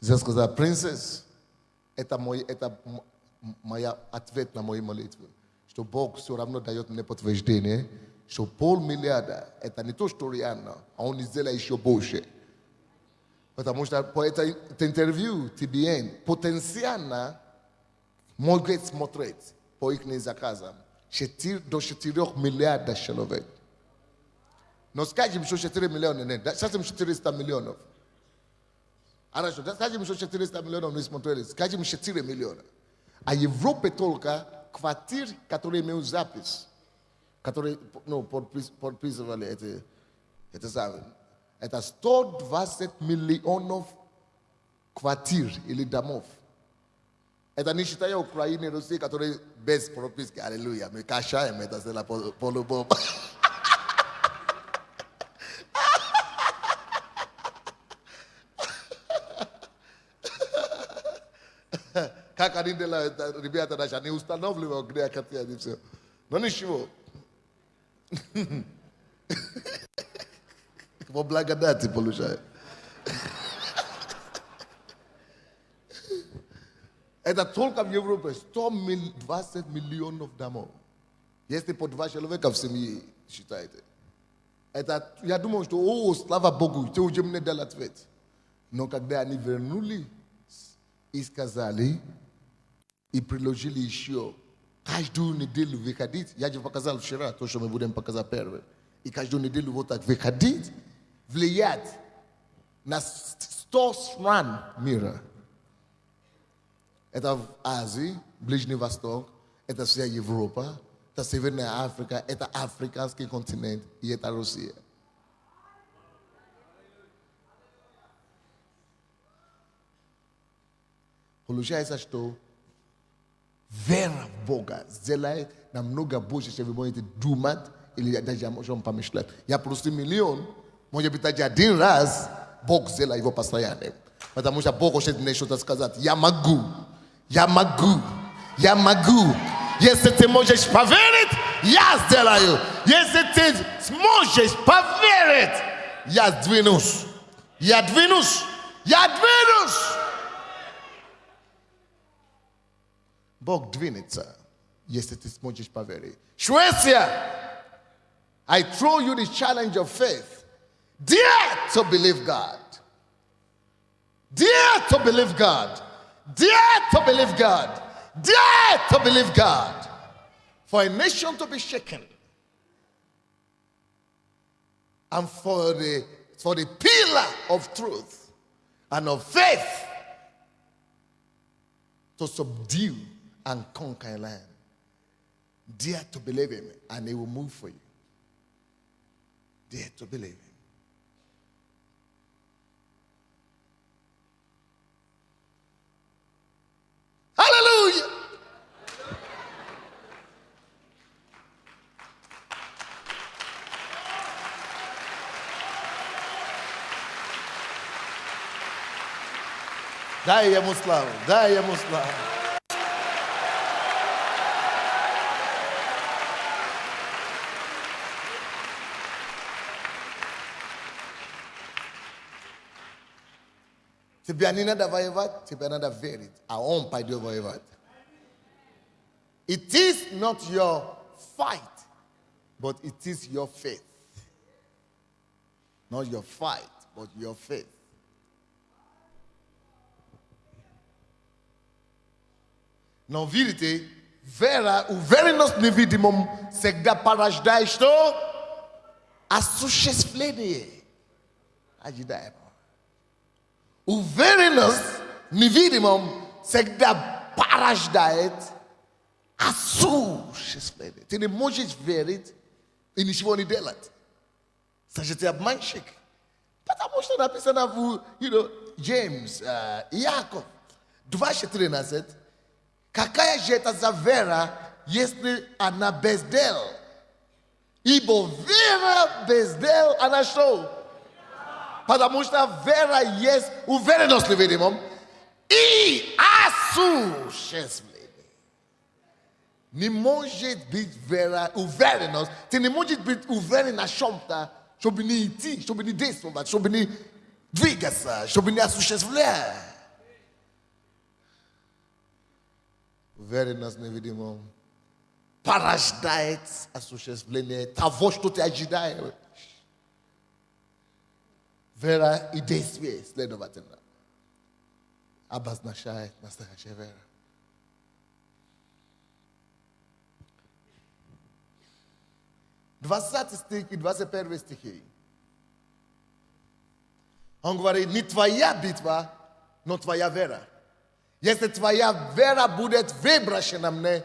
Я сказал, принцесс, это моя ответ на мои молитвы. Что Бог все равно дает мне подтверждение, что 500 миллиона это не то, что реально, а он сделает еще больше. Потому что по этому интервью TBN потенциально могут смотреть по их заказам до 4 миллиардов человек. Но скажем, что 4 миллиона нет, скажем 400 миллионов. Хорошо, скажем, что 400 миллионов не смотрели, скажем 4 миллиона. А Европе только квартир, которые имеют запись, которые подписывали это 120 миллионов квартир или домов. Это не считая Украины и России, которые без прописки. Аллилуйя. Мы качаем это за полубом. Как они делают, ребята наши, они устанавливают, где хотят и все. Но ничего. По благодати получают. Это только в Европе 120 миллионов домов. Если по 2 человека в семье считаете. Это, я думаю, что, слава Богу, ты уже мне дал ответ. Но когда они вернулись и сказали, и приложили еще каждую неделю выходить, я же показал вчера, то, что мы будем показать первое, и каждую неделю вот так выходить, влиять на 100 стран мира. Это в Азии, Ближний Восток, это вся Европа, это Северная Африка, это африканский континент и это Россия. Получается, что вера в Бога сделает намного больше, чем вы можете думать или даже можем помышлять. Я просто миллион, может быть, даже один раз Бог сделает его постоянно. Потому что Бог хочет мне что-то сказать. Я могу. Если ты можешь поверить, я сделаю. Если ты сможешь поверить, я двинусь. Бог двинется, если ты сможешь поверить. Швеция, I throw you the challenge of faith. Dare to believe God. Dare to believe God. Dare to believe God. Dare to believe God. For a nation to be shaken. And for the pillar of truth and of faith to subdue and conquer land. Dare to believe him and he will move for you. Dare to believe him. Hallelujah. Дай ему славу, дай ему славу. Тебе не надо воевать, тебе надо верить. А он пойдет воевать. It is not your fight, but it is your faith. Not your fight, but your faith. Но видите, вера, уверенность невидимом всегда порождает что? Осуществление. Ожидаемо. Уверенность невидимом всегда порождает осуществление. Ты не можешь верить и ничего не делать. Значит, ты обманщик. Потому что написано в Джеймс, Иаков 2:13. Какая же это за вера, если она без дел? Ибо вера без дел, она что? Потому что вера есть уверенность, видимо, и осуществление. Не может быть вера, уверенность. Ты не может быть уверен на чем-то, чтобы не идти, чтобы не действовать, чтобы не двигаться, чтобы не осуществлять. Уверенность невидимо порождает осуществление того, что ты ожидаешь. Вера и действие следовательно обозначает настоящая вера. Двадцатый стих и 21 стихи. Он говорит, не твоя битва, но твоя вера. Если твоя вера будет выброшена мне,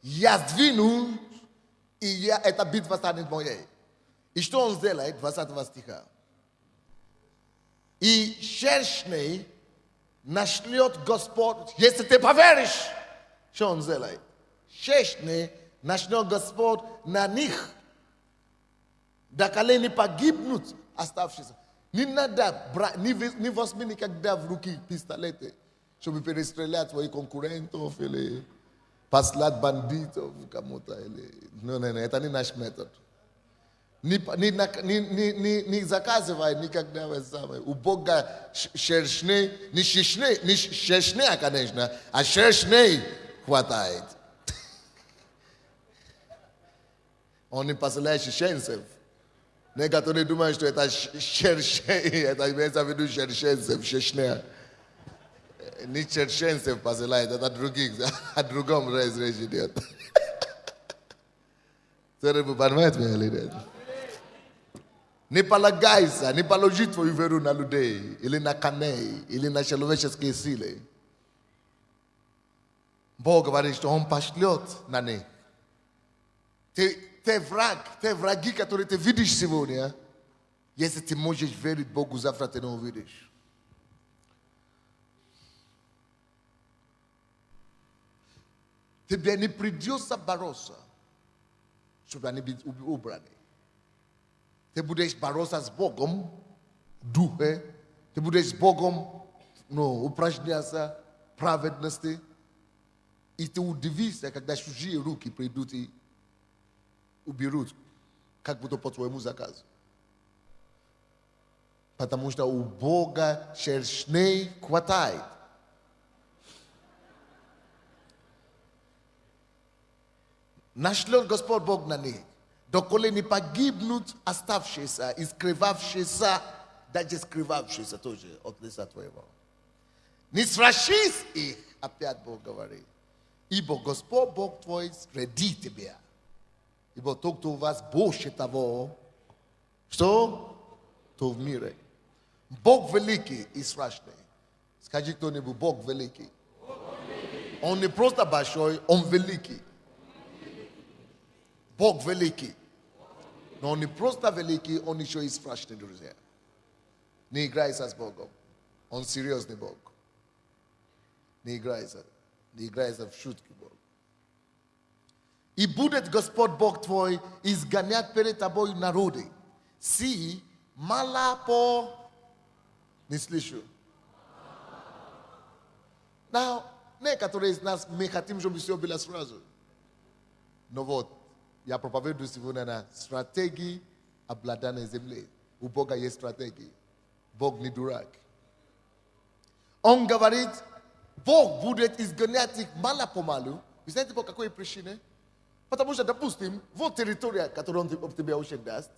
я сдвину, и эта битва станет моей. И что он сделает? 20 стиха. И шершней нашлет Господь, если ты поверишь, что он сделает? Шершней нашлет Господь на них, доколе не погибнут оставшиеся. Не надо, не возьми никогда в руки пистолеты, чтобы перестрелять своих конкурентов или послать бандитов кому-то. Не, это не наш метод. Не заказывай никогда у Бога шершней, не шершней, конечно, а шершней хватает. Он не посылает шершенцев. Некоторые думают, что это шершней, это имеется в виду шершенцев, шершней. Не шершенцев посылает, это других, о другом речь идет. Вы понимаете меня или нет? Не полагайся, не положи твою веру на людей, или на коней, или на человеческие силы. Бог говорит, что Он пошлет на них. Те враги, которые ты видишь сегодня, если ты можешь верить Богу, завтра ты не увидишь. Тебе не придется бороться, чтобы не быть убраны. Ты будешь бороться с Богом, духе, ты будешь с Богом упражняться в праведности, и ты удивишься, когда чужие руки придут и уберут, как будто по твоему заказу. Потому что у Бога шершней хватает. Нашлет Господь Бог на них, доколе не погибнут оставшиеся и скрывавшиеся, даже скрывавшиеся тоже от лица твоего. Не страшись их, опять Бог говорит, ибо Господь Бог твой среди тебя. Ибо тот, кто у вас больше того, что то в мире. Бог великий и страшный. Скажи кто-нибудь, Бог великий. Он не просто большой, Он великий. Бог великий. Но Он не просто великий, Он еще и страшный, друзья. Не играйся с Богом. Он серьезный Бог. Не играйся в шутки Бога. И будет Господь Бог твой изгонять перед тобой народы. Си, мало по... Не слышу. Now, некоторые из нас, мы хотим, чтобы все было сразу. Но вот, я проповедую сегодня на стратегии обладания земли. У Бога есть стратегии. Бог не дурак. Он говорит, Бог будет изгонять их мало-помалу. Вы знаете, по какой причине? Потому что, допустим, вот территория, которую он тебе очень даст,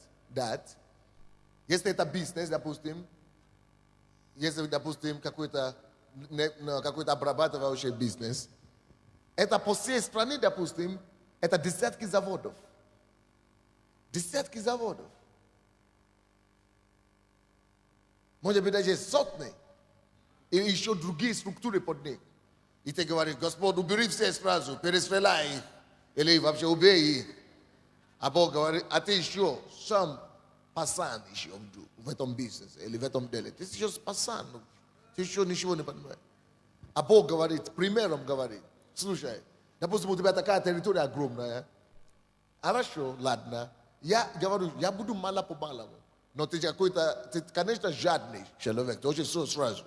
если это бизнес, допустим, если, допустим, какой-то обрабатывающий бизнес, это по всей стране, допустим, это десятки заводов. Десятки заводов. Может быть, даже сотни. И еще другие структуры под них. И ты говоришь, Господь, убери все сразу, перестреляй их. Или вообще убей их. А Бог говорит, а ты еще сам пасан еще в этом бизнесе или в этом деле. Ты еще пасан, ты еще ничего не понимаешь. А Бог говорит, примером говорит, слушай, допустим, у тебя такая территория огромная. Хорошо, ладно. Я говорю, я буду мало по малому. но ты какой-то, ты, конечно, жадный человек, ты очень все сразу.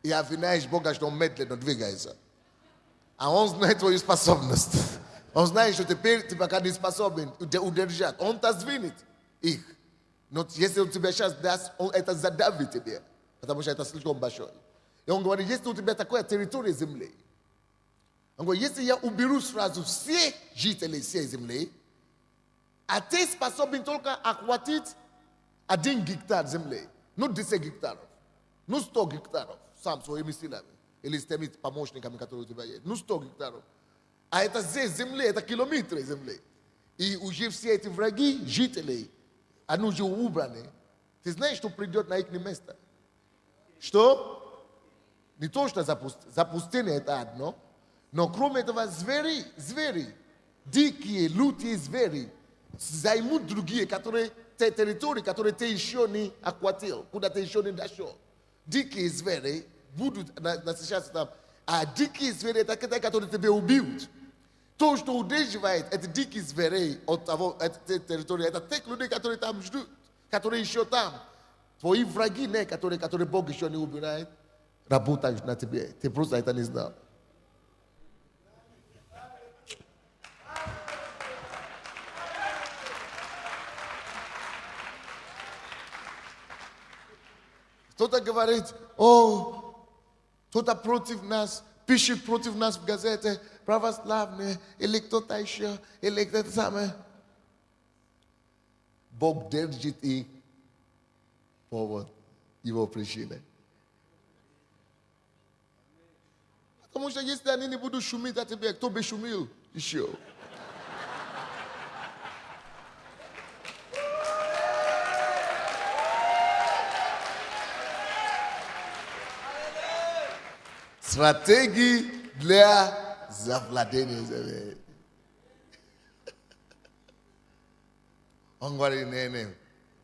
И обвиняешь Бога, что он медленно двигается. А он знает твою способность. Он знает, что теперь ты пока не способен удержать. Он-то сдвинет их. Но если он тебе сейчас даст, он это задавит тебе. Потому что это слишком большое. И он говорит, если у тебя такая территория земли, он говорит, если я уберу сразу все жители всей земли, а ты способен только охватить 1 гектар земли, ну 10 гектаров, ну 100 гектаров, сам своими силами, или с теми помощниками, которые у тебя есть, ну 100 гектаров. А это здесь земли, это километры земли. И уже все эти враги, жители, они уже убраны. Ты знаешь, что придет на их место? Что? Не то, что запустение это одно, но кроме этого звери, дикие, лютые звери, займут другие, которые, те территории, которые ты еще не охватил, куда ты еще не дошел. Дикие звери будут насыщаться там, а дикие звери это те, которые тебя убьют. То, что удерживает эти дикие звери от того, этой территории, это те люди, которые там ждут, которые еще там. Твои враги, которые Бог еще не убирает, работают на тебе. Ты просто это не знал. Кто-то говорит, кто-то против нас, пишет против нас в газете, православные, или кто-то еще, или кто-то самое. Бог держит их повод его причины. Потому что если они не будут шуметь о тебе, кто бы шумел еще? Стратегии для завладения земли. Он говорит, не.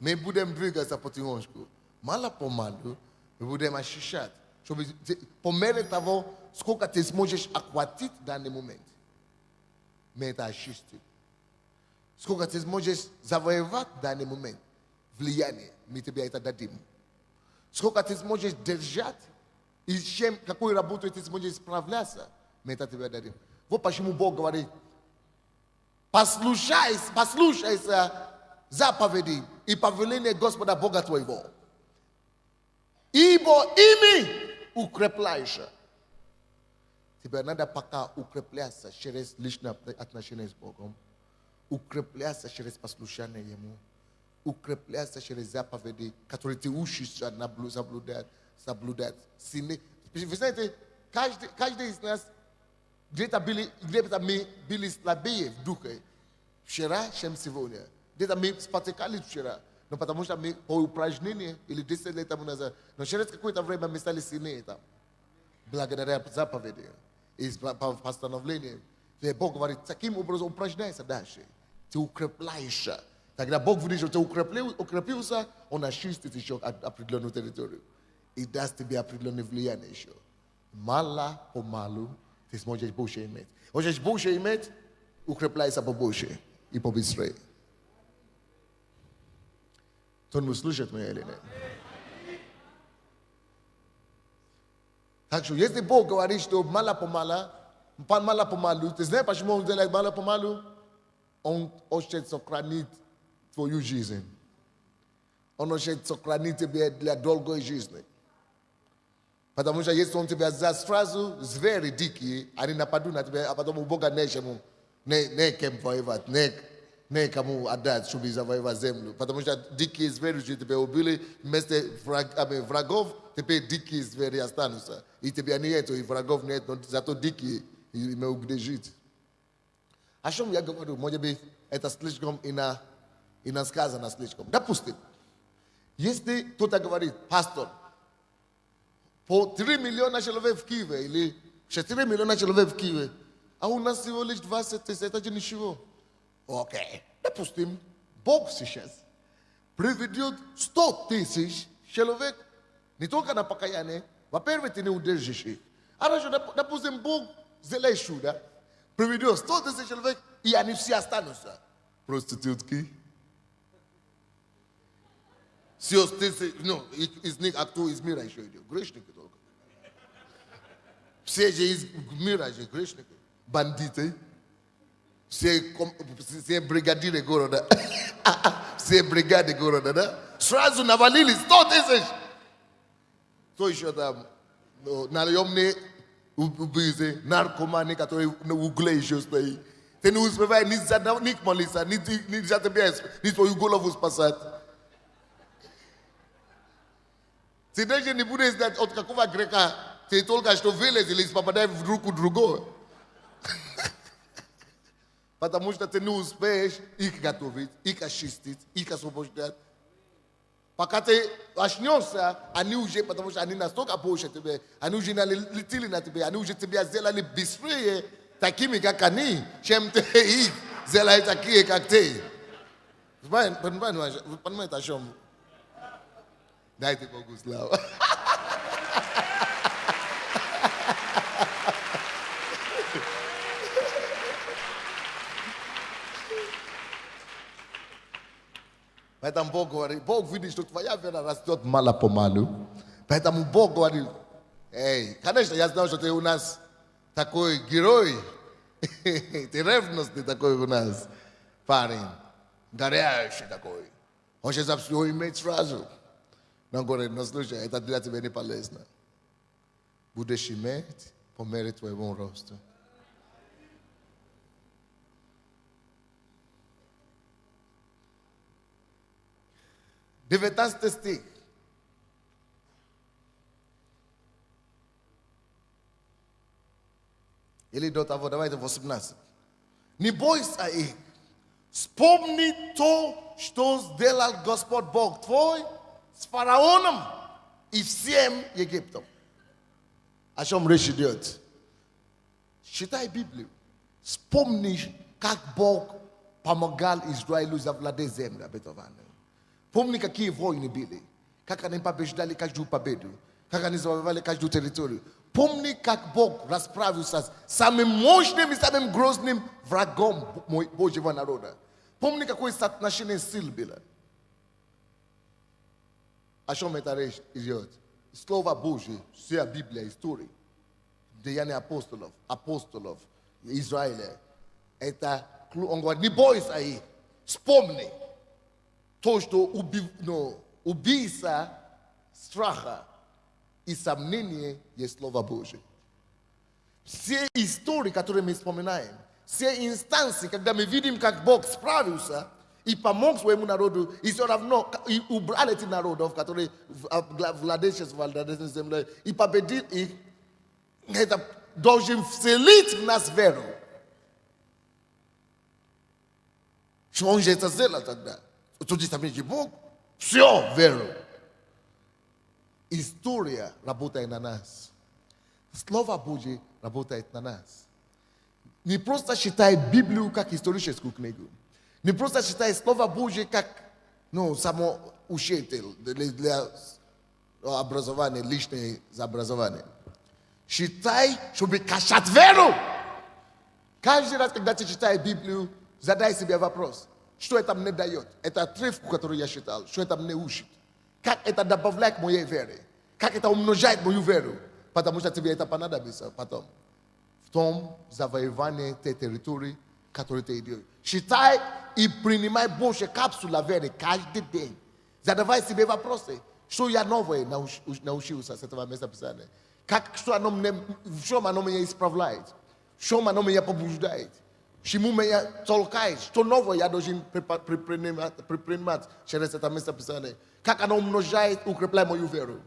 Мы будем двигаться потихоньку. Мало-помалу мы будем ощущать. Чтобы по мере того, сколько ты сможешь охватить в данный момент, мы это ощутим. Сколько ты сможешь завоевать в данный момент, влияние, мы тебе это дадим. Сколько ты сможешь держать, и с чем, какой работой ты сможешь справляться, мы это тебе дадим. Вот почему Бог говорит, послушайся заповеди и повеления Господа Бога твоего. Ибо ими укрепляешься. Тебе надо пока укрепляться через личные отношения с Богом. Укрепляться через послушание Ему. Укрепляться через заповеди, которые ты учишься соблюдать. Вы знаете, каждый из нас где-то мы были слабее в духе вчера, чем сегодня. Где-то мы спотыкались вчера, но потому что мы по упражнению или 10 лет тому назад, но через какое-то время мы стали сильнее там. Благодаря заповеди и постановлению. Бог говорит, таким образом упражняйся дальше. Ты укрепляешься. Тогда Бог видит, что ты укрепился, Он очистит еще определенную территорию. И даст тебе определенное влияние еще. Мало-помалу ты сможешь больше иметь. Хочешь больше иметь, укрепляйся побольше и побыстрее. Кто-нибудь слушает меня или нет? Так что, если Бог говорит, что мало-помалу, ты знаешь, почему Он делает мало-помалу? Он хочет сохранить твою жизнь. Он хочет сохранить тебя для долгой жизни. Потому что если Он тебя даст сразу, звери дикие, они нападут на тебя, а потом у Бога нечему, не кем воевать, не кому отдать, чтобы завоевать землю. Потому что дикие звери уже тебя убили, вместо врагов, теперь дикие звери останутся. И тебя нет, и врагов нет, но зато дикие имеют где жить. О чем я говорю? Может быть, это слишком иносказано слишком. Допустим, если кто-то говорит, пастор, по 3 миллиона человек в Киеве, или 4 миллиона человек в Киеве, а у нас всего лишь 20 тысяч, это же ничего. Окей, допустим, Бог сейчас приведет 100 тысяч человек, не только на покаяние, во-первых, ты не удержишь их. Хорошо, допустим, Бог сделает чудо, приведет 100 тысяч человек, и они все останутся. Проститутки, Все, ну, из них а кто из мира еще идет? Грешники только. Все же из мира же грешники. Бандиты. Все бригадиры города. Все бригады города, да? Сразу навалили 100 тысяч. Кто еще там? Наемные убийцы, наркоманы, которые на угле еще стоят. Ты не успеваешь ни молиться, ни за тебя, ни свою голову спасать. Ты даже не будешь знать, от какого грека ты только что вылезли и попадаешь в руку другого. Потому что ты не успеешь их готовить, их очистить, их освобождать. Пока ты очнешься, они уже, потому что они настолько больше тебе, они уже налетели на тебя, они уже тебя сделали быстрее, такими, как они, чем ты их сделали такие, как ты. Понимаете, о чем? Дайте Богу славу. Поэтому Бог говорит, Бог видит, что твоя вера растет мало-помалу. Поэтому Бог говорит, эй, конечно, я знаю, что ты у нас такой герой. Ты ревностный такой у нас парень. Горящий такой. Он сейчас все имеет сразу. Но он говорит, ну слушай, это для тебя не полезно. Будешь иметь по мере твоего роста. Девятнадцатый стих. Или до того, давайте 18. Не бойся их. Вспомни то, что сделал Господь Бог твой с фараоном и всем Египтом. О чем речь идет? Читай Библию. Вспомни, как Бог помогал Израилю завладеть землю обетованную. Помни, какие войны были. Как они побеждали каждую победу. Как они завоевали каждую территорию. Помни, как Бог расправился с самым мощным и самым грозным врагом Божьего народа. Помни, какое соотношение сил было. О чем это речь идет? Слово Божье, вся Библия, история. Деяния апостолов Израиля. Это, он говорит, не бойся их. Вспомни. То, что убийца страха и сомнения есть Слово Божие. Все истории, которые мы вспоминаем, все инстанции, когда мы видим, как Бог справился и помог своему народу, и все равно и убрал этих народов, которые владеют землей, и победил их, это должен вселить в нас веру. Что он же это сделал тогда? Тут есть Бог. Все, веру. История работает на нас. Слово Божье работает на нас. Не просто читай Библию как историческую книгу. Не просто читай Слово Божье как самоучитель для образования, личное образование. Читай, чтобы качать веру. Каждый раз, когда ты читаешь Библию, задай себе вопрос. Что это мне дает? Это отрывку, который я читал. Что это мне учит? Как это добавляет к моей вере? Как это умножает мою веру? Потому что тебе это понадобится потом. В том завоевании той территории, которой ты идешь. Читай и принимай больше капсула веры каждый день. Задавай себе вопросы. Что я новое научился с этого места Писания? Что оно меня исправляет? Что оно меня побуждает? Чему меня толкает? Что новое я должен предпринимать через это место Писания? Как оно умножает, укрепляет мою веру?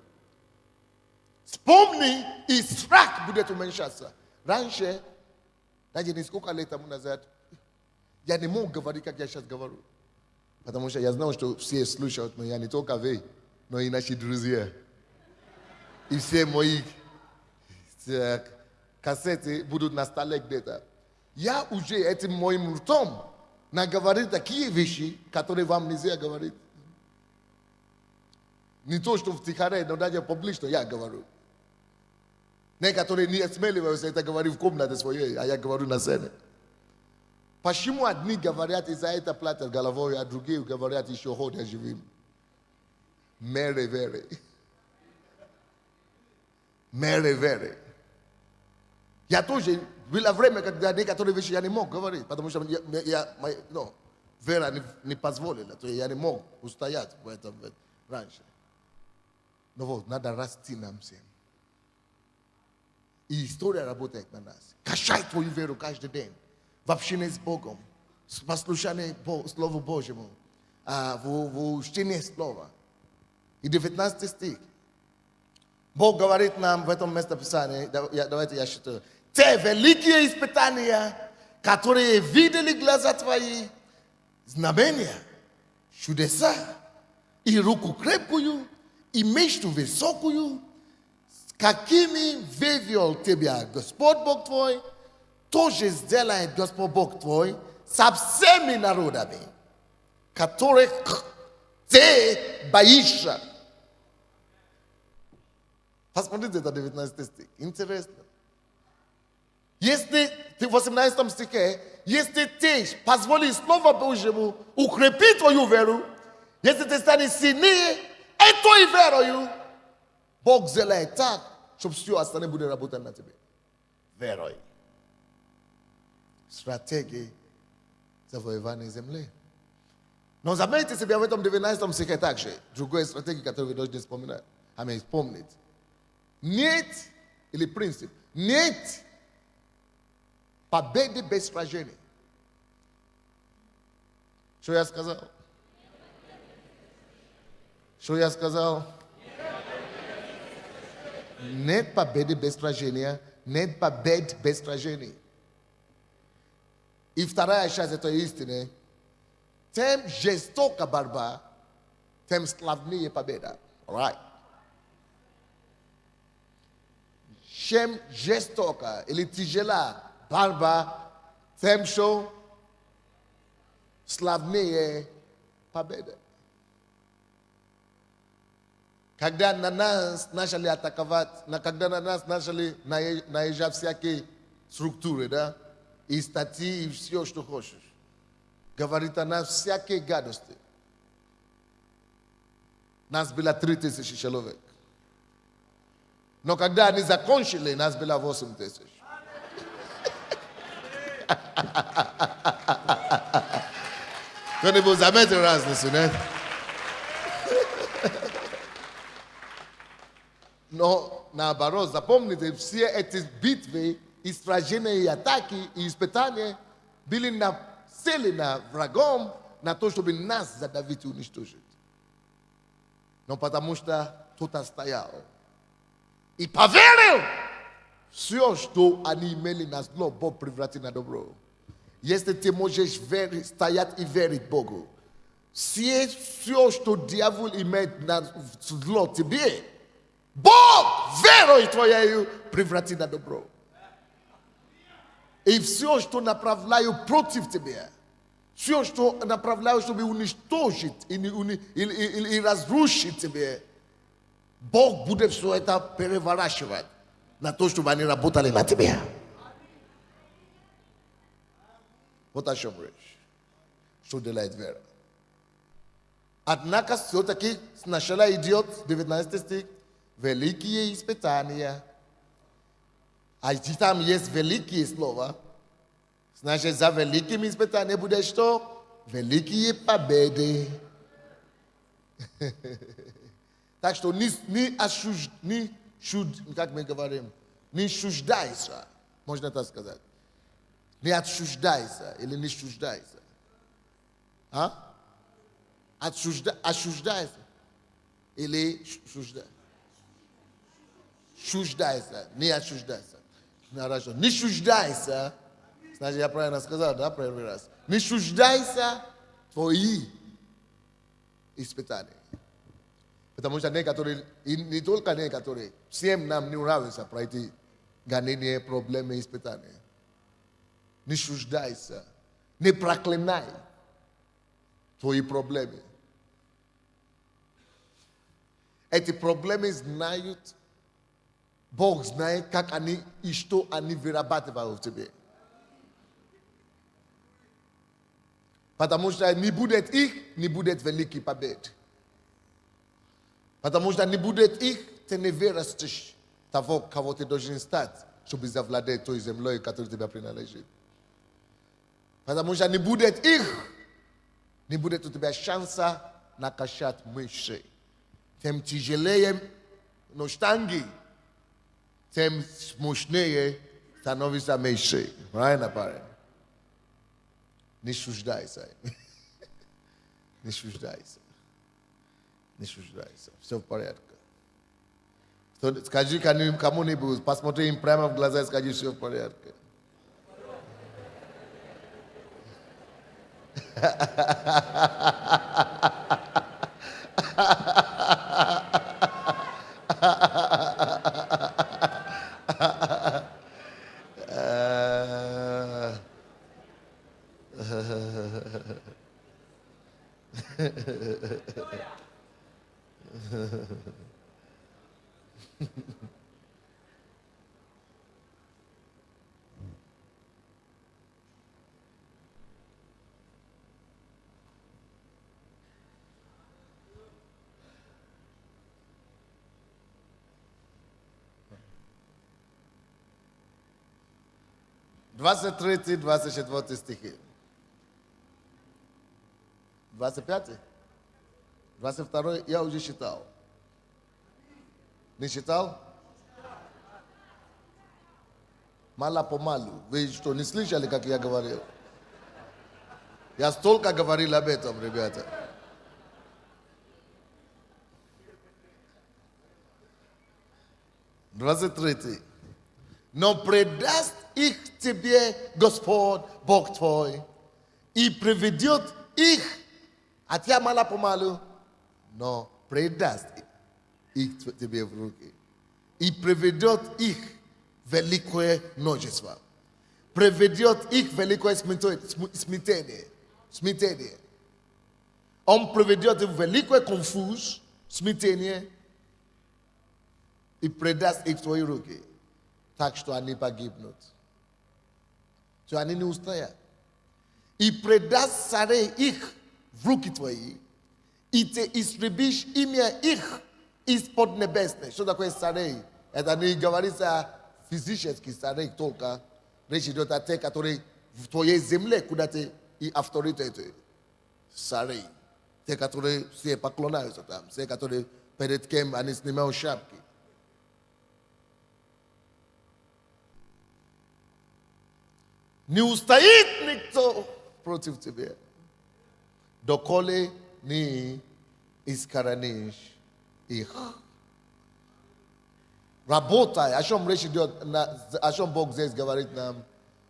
Вспомни, и страх будет уменьшаться. Раньше, даже несколько лет тому назад, я не мог говорить, как я сейчас говорю. Потому что я знал, что все слушают меня, не только вы, но и наши друзья. И все мои кассеты будут на столе где-то. Я уже этим моим ртом наговорил такие вещи, которые вам нельзя говорить. Не то, что в тихаре, но даже публично я говорю. Некоторые не осмеливаются это говорить в комнате своей, а я говорю на сцене. Почему одни говорят, из-за это платят головой, а другие говорят, еще ходят живым? Mary, very. Mary, very. Я тоже было время, когда некоторые вещи я не мог говорить, потому что Вера не позволила, то я не мог устоять в этом раньше. Но вот, надо расти нам всем. И история работает на нас. Качай твою веру каждый день. В общении с Богом, в послушании Слову Божьему, в чтении Слова. И 19 стих. Бог говорит нам в этом местописании, давайте я читаю. Те великие испытания, которые видели глаза твои, знамения, чудеса, и руку крепкую, и мечту высокую, с какими вывел тебя Господь Бог твой, тоже сделает Господь Бог твой со всеми народами, которых ты боишься. Посмотрите, это 19 стих. Интересно. Если ты в 18 стихе, если ты позволишь Слову Божьему укрепить твою веру, если ты станешь сильнее этой верою, Бог сделает так, чтобы все остальное будет работать на тебе. Верой. Стратегии завоевания земли. Но заметьте себя в этом 19 стихе также. Другой стратегии, которую вы должны вспоминать. Вспомнить. Нет, или принцип, нет победы без сражений. Что я сказал? Что я сказал? Нет победы без сражения, нет побед без сражений. И вторая часть этой истины, тем жестока борьба, тем славнее победа. Right. Чем жестока или тяжела борьба, тем что славнее победа. Когда на нас начали атаковать, когда на нас начали наезжать всякие структуры, да, и статьи, и все, что хочешь, говорит о нас всякие гадости. Нас было 3000 человек. Но когда они закончили, нас было 8000. Кто-нибудь заметил разницу, нет? Но наоборот, запомните, все эти битвы, и сражения, и атаки, и испытания были нацелены врагом на то, чтобы нас задавить и уничтожить. Но потому что кто-то стоял и поверил, все, что они имели на зло, Бог превратил на добро. Если ты можешь стоять и верить Богу, все, что дьявол имеет на зло тебе, Бог верой твоей превратит на добро. И все, что направляю против тебя, все, что направляю, чтобы уничтожить или разрушить тебя, Бог будет все это переворачивать на то, чтобы они работали на тебя. Вот о чем речь. Что делает вера. Однако все-таки сначала идет 19 стих. Великие испытания. А там есть великие слова. Значит, за великими испытаниями будет что? Великие победы. Так что как мы говорим, не отчуждайся. Можно так сказать. Не отчуждайся или не отчуждайся. А? Отчуждайся. Или отчуждайся. Отчуждайся. Не отчуждайся. Хорошо. Не отчуждайся. Значит, я правильно сказал, да, первый раз. Не отчуждайся твои испытания. Потому что некоторые, и не только некоторые, всем нам не нравится пройти гонения, проблемы, испытания. Не отчуждайся. Не проклинай твои проблемы. Эти проблемы знают, Бог знает, как они и что они вырабатывают в тебе. Потому что не будет их, не будет великий побед. Потому что не будет их, ты не вырастешь того, кого ты должен стать, чтобы завладеть той землей, которая тебе принадлежит. Потому что не будет их, не будет у тебя шанса накачать мышцы. Тем тяжелее штанги, тем мощнее становится мышцы. Правильно, парень? Не суждайся. Не суждайся. Не суждайся. Все в порядке. Скажи кому-нибудь, посмотри им прямо в глаза и скажи, все в порядке. Двадцать третий, 24 стихи. 25? 22 я уже читал. Не читал? Мало-помалу. Вы что, не слышали, как я говорил? Я столько говорил об этом, ребята. Двадцать третий. Но предаст их тебе Господь, Бог твой, и приведет их, а тебя мало-помалу, но предаст их тебе в руки, и приведет их великое множество. Приведет их великое смятение. Он приведет их великое конфуз, смятение, и предаст их в твои руки. Так что они погибнут. Что они не устоят. И предаст царей их в руки твои, и ты истребишь имя их из поднебесной. Что такое царей? Это не говорится физически царей только. Речь идет о тех, которые в твоей земле, куда ты и авторитеты. Царей. Те, которые все поклоняются там. Те, которые перед кем они снимают шапки. Не устоит никто против тебя. Доколе не искоrenишь их. Работай. О чем речь идет, о чем Бог здесь говорит нам?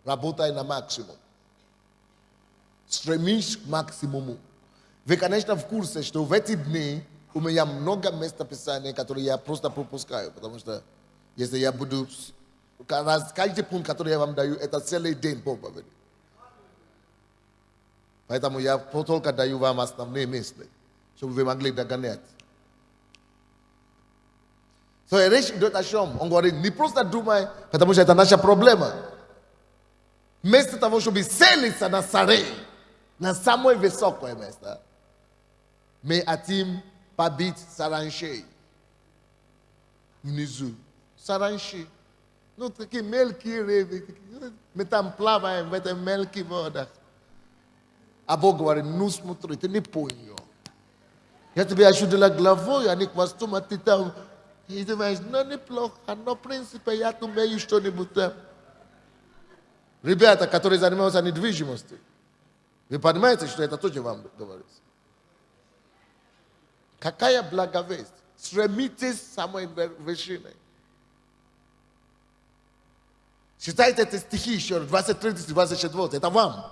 Работай на максимум. Стремись к максимуму. Вы, конечно, в курсе, что в эти дни у меня много местописаний, которые я просто пропускаю, потому что если я буду... Каждый пункт, который я вам даю, это целый день проповеди. Поэтому я только даю вам основные мысли, чтобы вы могли догонять. Речь идет о чем? Он говорит, не просто думай, потому что это наша проблема. Вместо того, чтобы селиться на царей, на самое высокое место, мы хотим побить саранчей внизу. Саранчи. Ну, такие мелкие рыбы. Мы там плаваем в этой мелких водах. А Бог говорит, ну смотри, ты не понял. Я тебе ощутила головой, а не хвостом, а ты там. И ты думаешь, ну неплохо, но в принципе я умею что-нибудь там. Ребята, которые занимаются недвижимостью, вы понимаете, что это тоже вам говорится? Какая благовесть? Стремитесь к самой вершине. Читайте эти стихи еще, 23-24, это вам.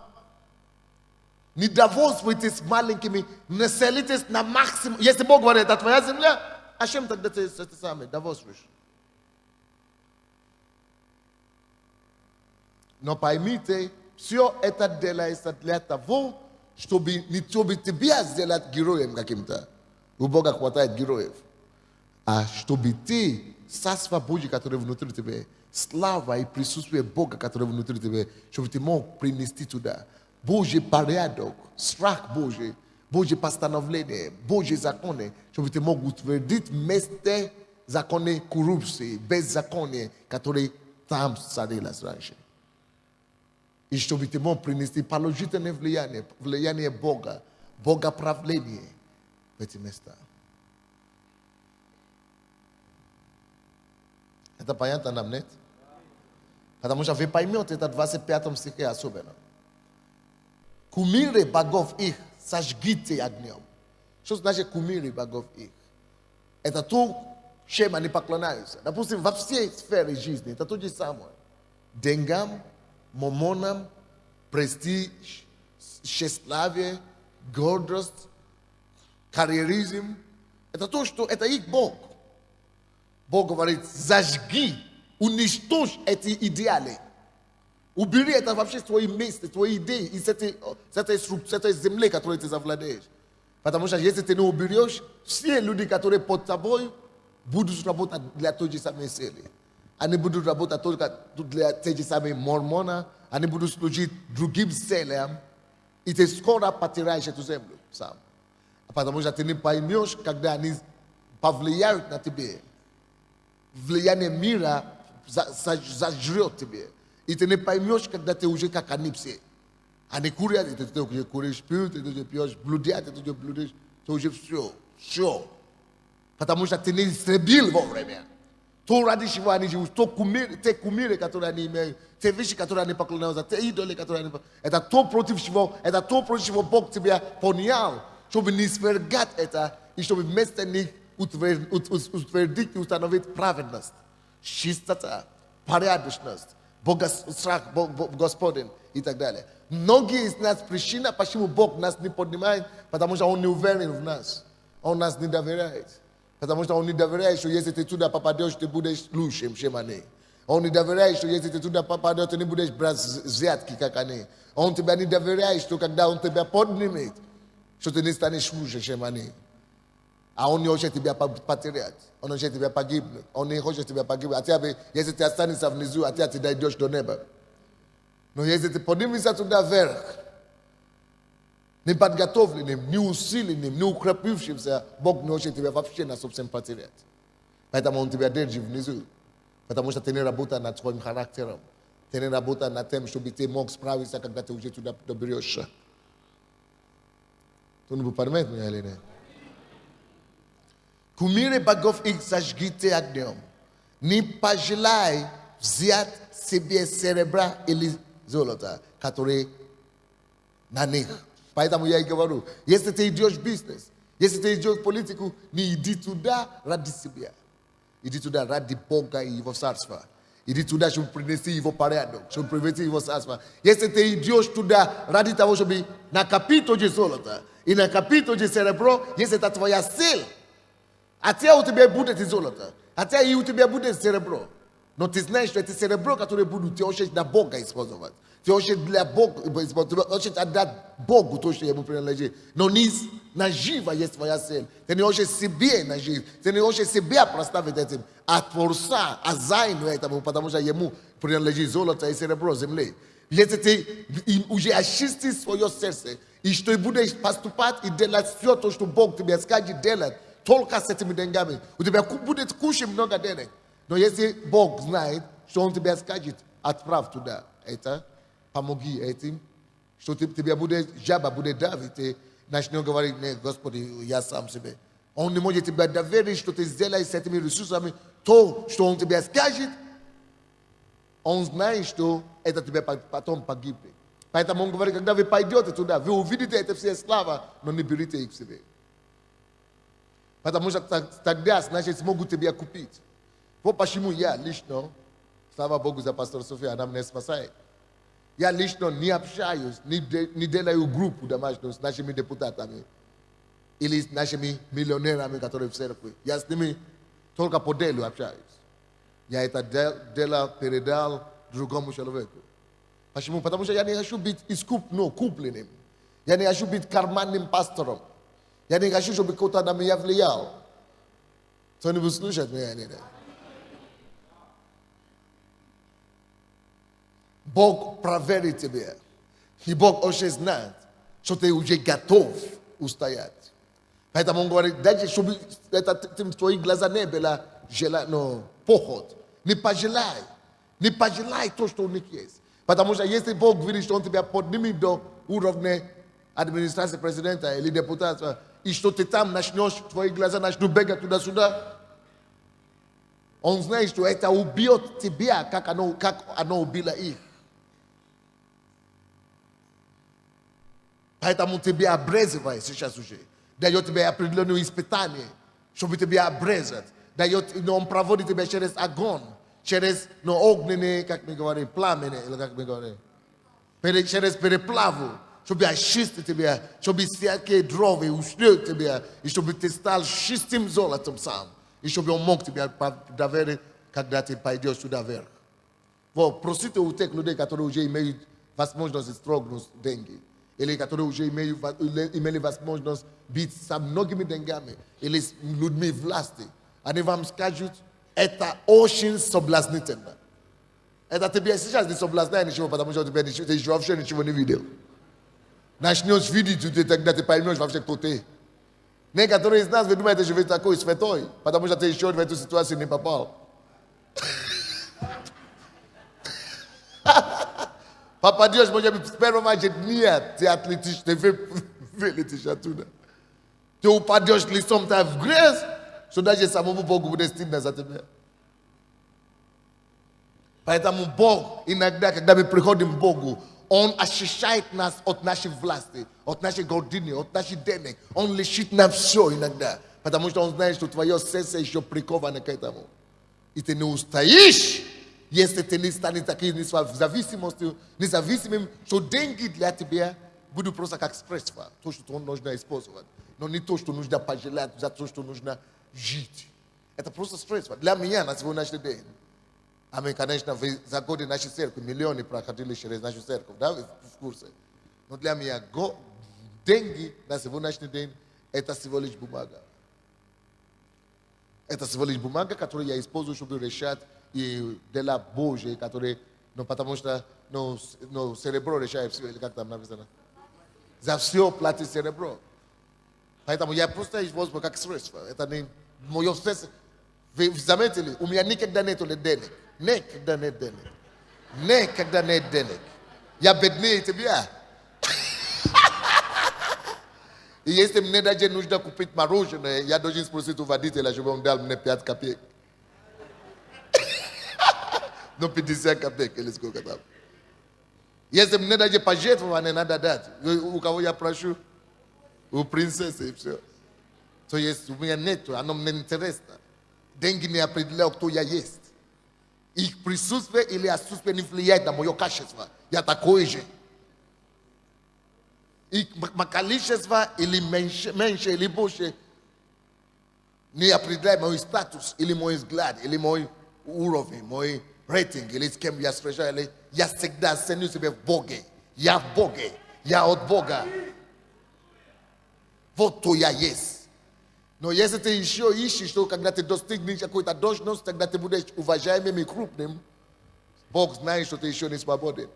Не довольствуйтесь маленькими, не селитесь на максимум. Если Бог говорит, это твоя земля, а чем тогда ты сам довольствуешь? Но поймите, все это делается для того, чтобы не чтобы тебя сделать героем каким-то. У Бога хватает героев. А чтобы ты, Царство Божье, которое внутри тебя, слава и присутствие Бога, которое внутри тебя, чтобы ты мог принести туда. Божий порядок, страх Божий, Божьи постановления, Божьи законы, чтобы ты мог утвердить вместе законы коррупции, беззакония, которые там царилось раньше. И чтобы ты мог принести положительное влияние Бога, Богоправление в эти места. Это понятно нам, нет? Потому что вы поймете это в 25 стихе особенно. Кумиры богов их сожгите огнем. Что значит кумиры богов их? Это то, чем они поклоняются. Допустим, во всей сфере жизни это то же самое. Деньгам, мамонам, престиж, тщеславие, гордость, карьеризм. Это то, что это их Бог. Бог говорит, зажги, уничтожь эти идеалы. Убери это вообще с твоей места, твои идеи из этой земли, которой ты завладеешь. Потому что если ты не уберешь, все люди, которые под тобой, будут работать для той же самой цели. Они будут работать только для тех же самых мормона, они будут служить другим целям, и ты скоро потеряешь эту землю сам. Потому что ты не поймешь, когда они повлияют на тебя. Влияние мира зажрет тебе. И ты не поймешь, когда ты уже как они все. Они курят, и ты уже куришь, пьют, и ты уже пьешь, блудят, и ты уже блудишь, ты уже все. Потому что ты не истребил вовремя. То ради чего они живут, те кумиры, которые они имеют, те вещи, которые они поклоняются, те идолы, которые они поклоняются. Это то против чего Бог тебя понял, чтобы не свергать это, и чтобы вместо них утвердить и установить праведность, чистота, порядочность, страх Господень и так далее. Многие из нас причина, почему Бог нас не поднимает, потому что Он не уверен в нас. Он нас не доверяет. Потому что Он не доверяет, что если ты туда попадешь, ты будешь лучше, чем они. Он не доверяет, что если ты туда попадешь, ты не будешь брать взятки, как они. Он тебя не доверяет, что когда Он тебя поднимет, что ты не станешь лучше, чем они. А Он не хочет тебя потерять. Он хочет тебя погибнуть. Он не хочет тебя погибнуть. Если ты останешься внизу, а ты дойдешь до неба. Но если ты поднимешься туда вверх, неподготовленным, не усиленным, не укрепившимся, Бог не хочет тебя вообще совсем потерять. Поэтому Он тебя держит внизу. Потому что ты не работаешь над своим характером. Ты не работаешь над тем, чтобы ты мог справиться, когда ты уже туда доберешься. Кто-нибудь понимает меня или нет? Кумиры богов их зажгите огнем. Не пожелай взять себе серебра или золота, которые на них. Поэтому я и говорю, если ты идешь в бизнес, если ты идешь в политику, не иди туда ради себя. Иди туда ради Бога и Его царства. Иди туда, чтобы принести Его порядок, чтобы привести Его царство. Если ты идешь туда ради того, чтобы накопить то же золото и накопить то же серебро, если это твоя цель, хотя у тебя будет золото, хотя и у тебя будет серебро. Но ты знаешь, что это серебро, которое будут, ты хочешь на Бога использовать. Ты хочешь для Бога, ты хочешь отдать Богу то, что Ему принадлежит. Но не наживо есть твоя цель. Ты не хочешь себе нажив. Ты не хочешь себя проставить этим. А Творца, а зайну этому, потому что Ему принадлежит золото и серебро земли. Если ты уже очистишь свое сердце, и что ты будешь поступать и делать все то, что Бог тебе скажет делать, только с этими деньгами. У тебя будет кушать много денег. Но если Бог знает, что Он тебя скажет, отправь туда это, помоги этим, что тебя будет жаба, будет давить, и начнешь говорить, нет, Господи, я сам себе. Он не может тебя доверить, что ты сделаешь с этими ресурсами, то, что Он тебя скажет, Он знает, что это тебе потом погибнет. Поэтому Он говорит, когда вы пойдете туда, вы увидите это все слава, но не берите их себе. Потому что тогда, значит, смогут тебя купить. Вот почему я лично, слава Богу за пастор София, она меня спасает. Я лично не общаюсь, не делаю группу домашнюю с нашими депутатами или с нашими миллионерами, которые в церкви. Я с ними только по делу общаюсь. Я это дело передал другому человеку. Почему? Потому что я не хочу быть купленным. Я не хочу быть карманным пастором. Я не хочу, чтобы кто-то на меня влиял. Кто-нибудь слушает меня? Нет? Бог проверит тебя. И Бог уже знает, что ты уже готов устоять. Поэтому он говорит, дайте, чтобы твои глаза не было поход. Не пожелай то, что у них есть. Потому что если Бог видит, что Он тебя поднимет до уровня администрации президента или депутата, и что ты там начнешь, твои глаза начнут бегать туда-сюда, Он знает, что это убьет тебя, как оно убило их. Поэтому тебя обрезывает сейчас уже. Дает тебе определенное испытание, чтобы тебя обрезать. Он проводит тебя через огонь, через огненные, как мы говорим, пламени, или как мы говорим, через переплаву, чтобы очистить тебя, чтобы всякие дрова устроить тебя, и чтобы ты стал чистым золотом сам, и чтобы Он мог тебя доверить, когда ты пойдешь сюда вверх. Вот, просите у тех людей, которые уже имеют возможность строгнуть деньги, или которые уже имели возможность быть со многими деньгами, или с людьми власти. Они вам скажут, это очень соблазнительно. Это тебе сейчас не соблазняет ничего, потому что ты вообще ничего не видел. Начнешь видеть, тогда ты поймешь вообще, кто ты. Некоторые из нас, вы думаете, что вы такой святой, потому что ты еще в эту ситуацию не попал. Попадешь, может быть, в первом матче, нет, ты отлетишь, ты вылетишь оттуда. Ты упадешь лицом-то в грязь, что даже самому Богу будет стыдно за тебя. Поэтому Бог иногда, когда мы приходим к Богу, Он очищает нас от нашей власти, от нашей гордыни, от наших денег. Он лишит нам все иногда, потому что Он знает, что твое сердце еще приковано к этому. И ты не устоишь, если ты не станешь таким независимым, что деньги для тебя будут просто как средство, то, что нужно использовать. Но не то, что нужно пожелать, за то, что нужно жить. Это просто средство. Для меня на сегодняшний день, а мы, конечно, за годы нашей церкви, миллионы проходили через нашу церковь, да, в курсе. Но для меня деньги на сегодняшний день это всего лишь бумага. Это всего лишь бумага, которую я использую, чтобы решать и дела Божьи, которые, потому что серебро решает все, или как там написано. За все платит серебро. Поэтому я просто использую как средство. Это не мое сердце. Вы заметили, у меня никогда нету денег. Никогда нет денег. Никогда нет денег. Я беднее тебя. И если мне даже нужно купить мороженое, я должен спросить у водителя, чтобы он дал мне 5 копеек. Но 50 копеек, или сколько там. Если мне даже пожертвование надо дать, у кого я прошу? У принцессы и все. То есть у меня нету, оно мне интересно. Деньги не определяют, кто я есть. Их присутствие или отсутствие не влияет на мое качество. Я такой же. Их количество или меньше или больше не определяет мой статус, или мой взгляд, или мой уровень, мой рейтинг, или с кем я встречаюсь, или я всегда ценю себя в Боге. Я в Боге. Я от Бога. Вот то я есть. Но если ты еще ищешь, что когда ты достигнешь какой-то должность, тогда ты будешь уважаемым и крупным, Бог знает, что ты еще не свободен.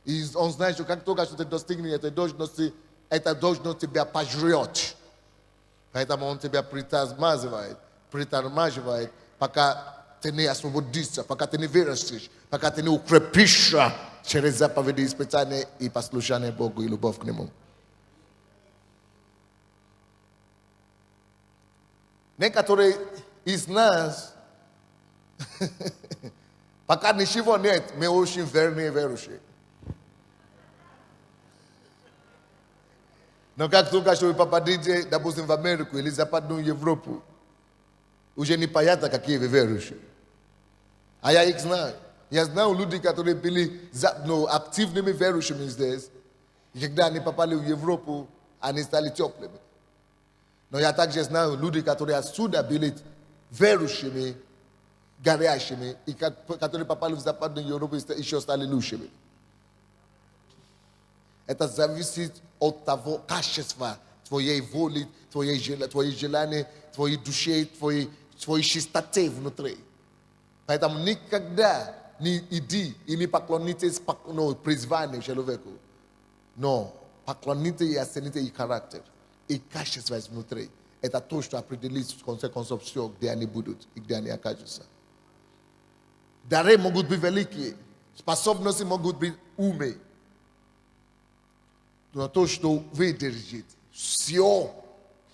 И Он знает, что как только что ты достигнешь этой должности, эта должность тебя пожрет. Поэтому Он тебя притормаживает, пока ты не освободишься, пока ты не вырастешь, пока ты не укрепишься через заповеди, испытания и послушание Богу и любовь к Нему. Некоторые из нас, пока ничего нет, мы очень верующие. Но как только что вы попадете, допустим, в Америку или в Западную Европу, уже не понятно, какие вы верующие. А я их знаю. Я знаю людей, которые были активными верующими здесь. И когда они попали в Европу, они стали теплыми. Но я также знаю людей, которые отсюда были верующими, горящими, и которые попали в Западную Европу, еще стали лучшими. Это зависит от того качества твоей воли, твоей желания, твоей души, твоей чистоты внутри. Поэтому никогда не иди и не поклонитесь призванию человеку. Но поклонитесь и оцените их характер. и качество изнутри. Это то, что определит концепцию, где они будут и где они окажутся. Дары могут быть великие, способности могут быть умные. Но то, что выдержит все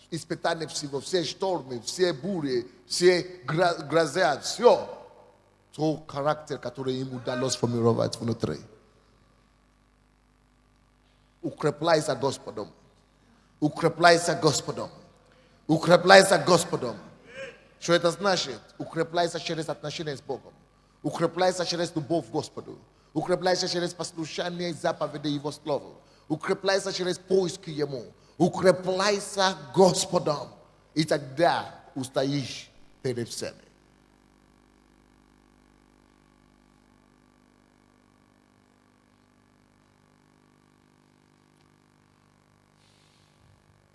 испытания всего, все штормы, все бури, все грозы, все, то характер, который им удалось формировать внутри. Укрепляйся Господом. Укрепляйся Господом. Укрепляйся Господом. Что это значит? Укрепляйся через отношения с Богом. Укрепляйся через любовь к Господу. Укрепляйся через послушание заповедей Его Слова. Укрепляйся через поиски Ему. Укрепляйся Господом. И тогда устоишь перед всеми.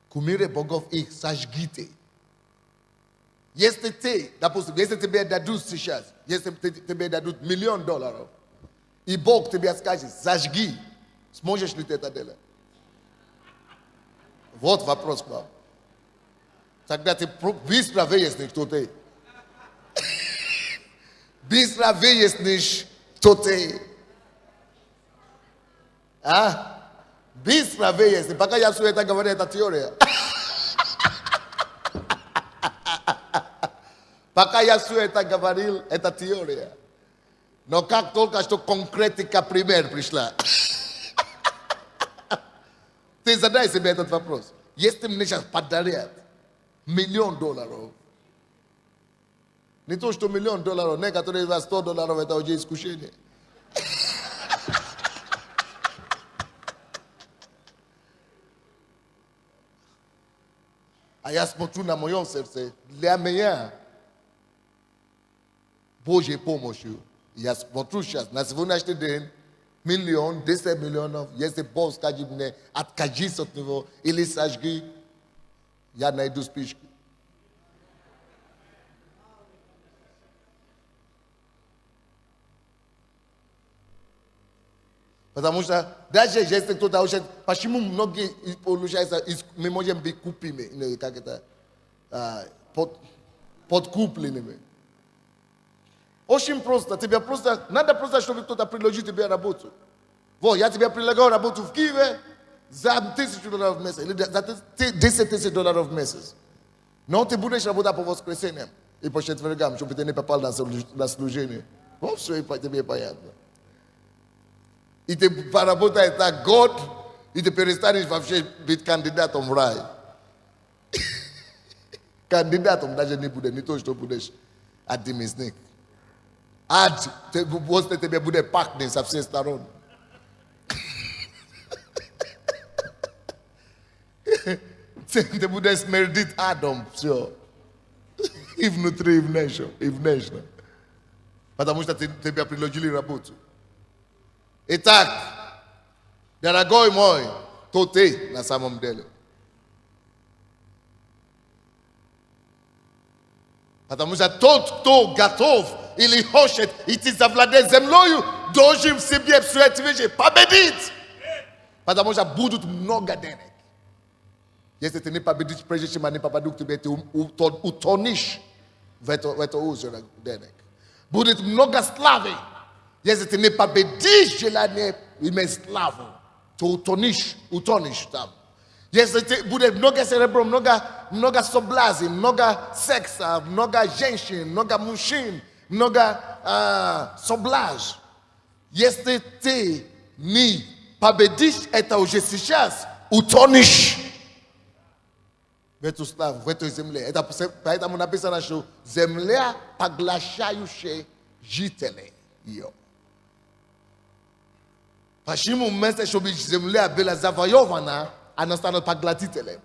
Кумиры богов их сожгите. Если ты, допустим, если тебе дадут сейчас, если тебе дадут $1 миллион, и Бог тебе скажет, зажги, сможешь ли ты это делать? Вот вопрос к вам. Тогда ты быстро выяснишь, кто ты. Быстро выяснишь, кто ты. А? Быстро выяснишь. Пока я все это говорю, это теория. Пока я все это говорил, это теория. Но как только что конкретика пример пришла. Ты задай себе этот вопрос. Если мне сейчас подарят $1 миллион, не то, что $1 миллион, некоторые за $100 это уже искушение. А я смотрю на моем сердце, для меня Божьей помощью. Я смотрю сейчас, на сегодняшний день, 1 миллион, 10 миллионов, если Бог скажет мне, откажись от него, или сожги, я найду спички. Потому что даже если кто-то учит, почему многие получается, мы можем быть купими, как это, подкупленными. Очень просто. Тебе просто, надо просто, чтобы кто-то предложил тебе работу. Вот, я тебе предлагал работу в Киеве за $1000 в месяц, или за $10 000 в месяц. Но ты будешь работать по воскресеньям и по четвергам, чтобы ты не попал на служение. Вот все тебе понятно. И ты поработаешь так год, и ты перестанешь вообще быть кандидатом в рай. Кандидатом даже не будет, не то, что будешь администратор. Ад, после тебе будет пахнуть со всех сторон. Ты будешь смердить адом, все. И внутри, и внешне. Потому что тебя предложили работу. Итак, дорогой мой, кто ты на самом деле? Потому что тот, кто готов или хочет идти завладеть землей, должен в себе все эти вещи победить. Потому что будут много денег. Если ты не победишь, прежде чем они попадут к тебе, ты утонешь в это озеро денег. Будет много славы. Если ты не победишь желание иметь славу, то утонешь там. Если будет много серебра, много соблазн, много секса, много женщин, много мужчин, много соблазн. Если ты не победишь это уже сейчас, утонешь в эту славу, в этой земле. Поэтому написано, что земля, поглощающая жителей ее. Почему вместо чтобы земля была завоевана, она стала поглотителем?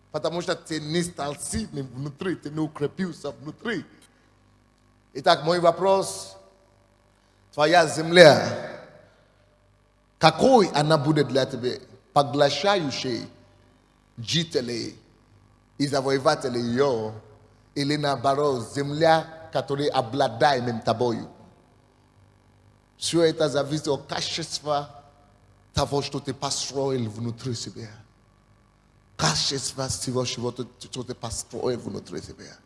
Потому что ты не стал сильным внутри, ты не укрепился внутри. Итак, мой вопрос. Твоя земля, какой она будет для тебя? Поглощающей жителей и завоевателей ее, или наоборот, земля, которая обладаемым тобою? Все это зависит от качества того, что ты построил внутри себя. Качество всего живота, что ты построил внутри себя.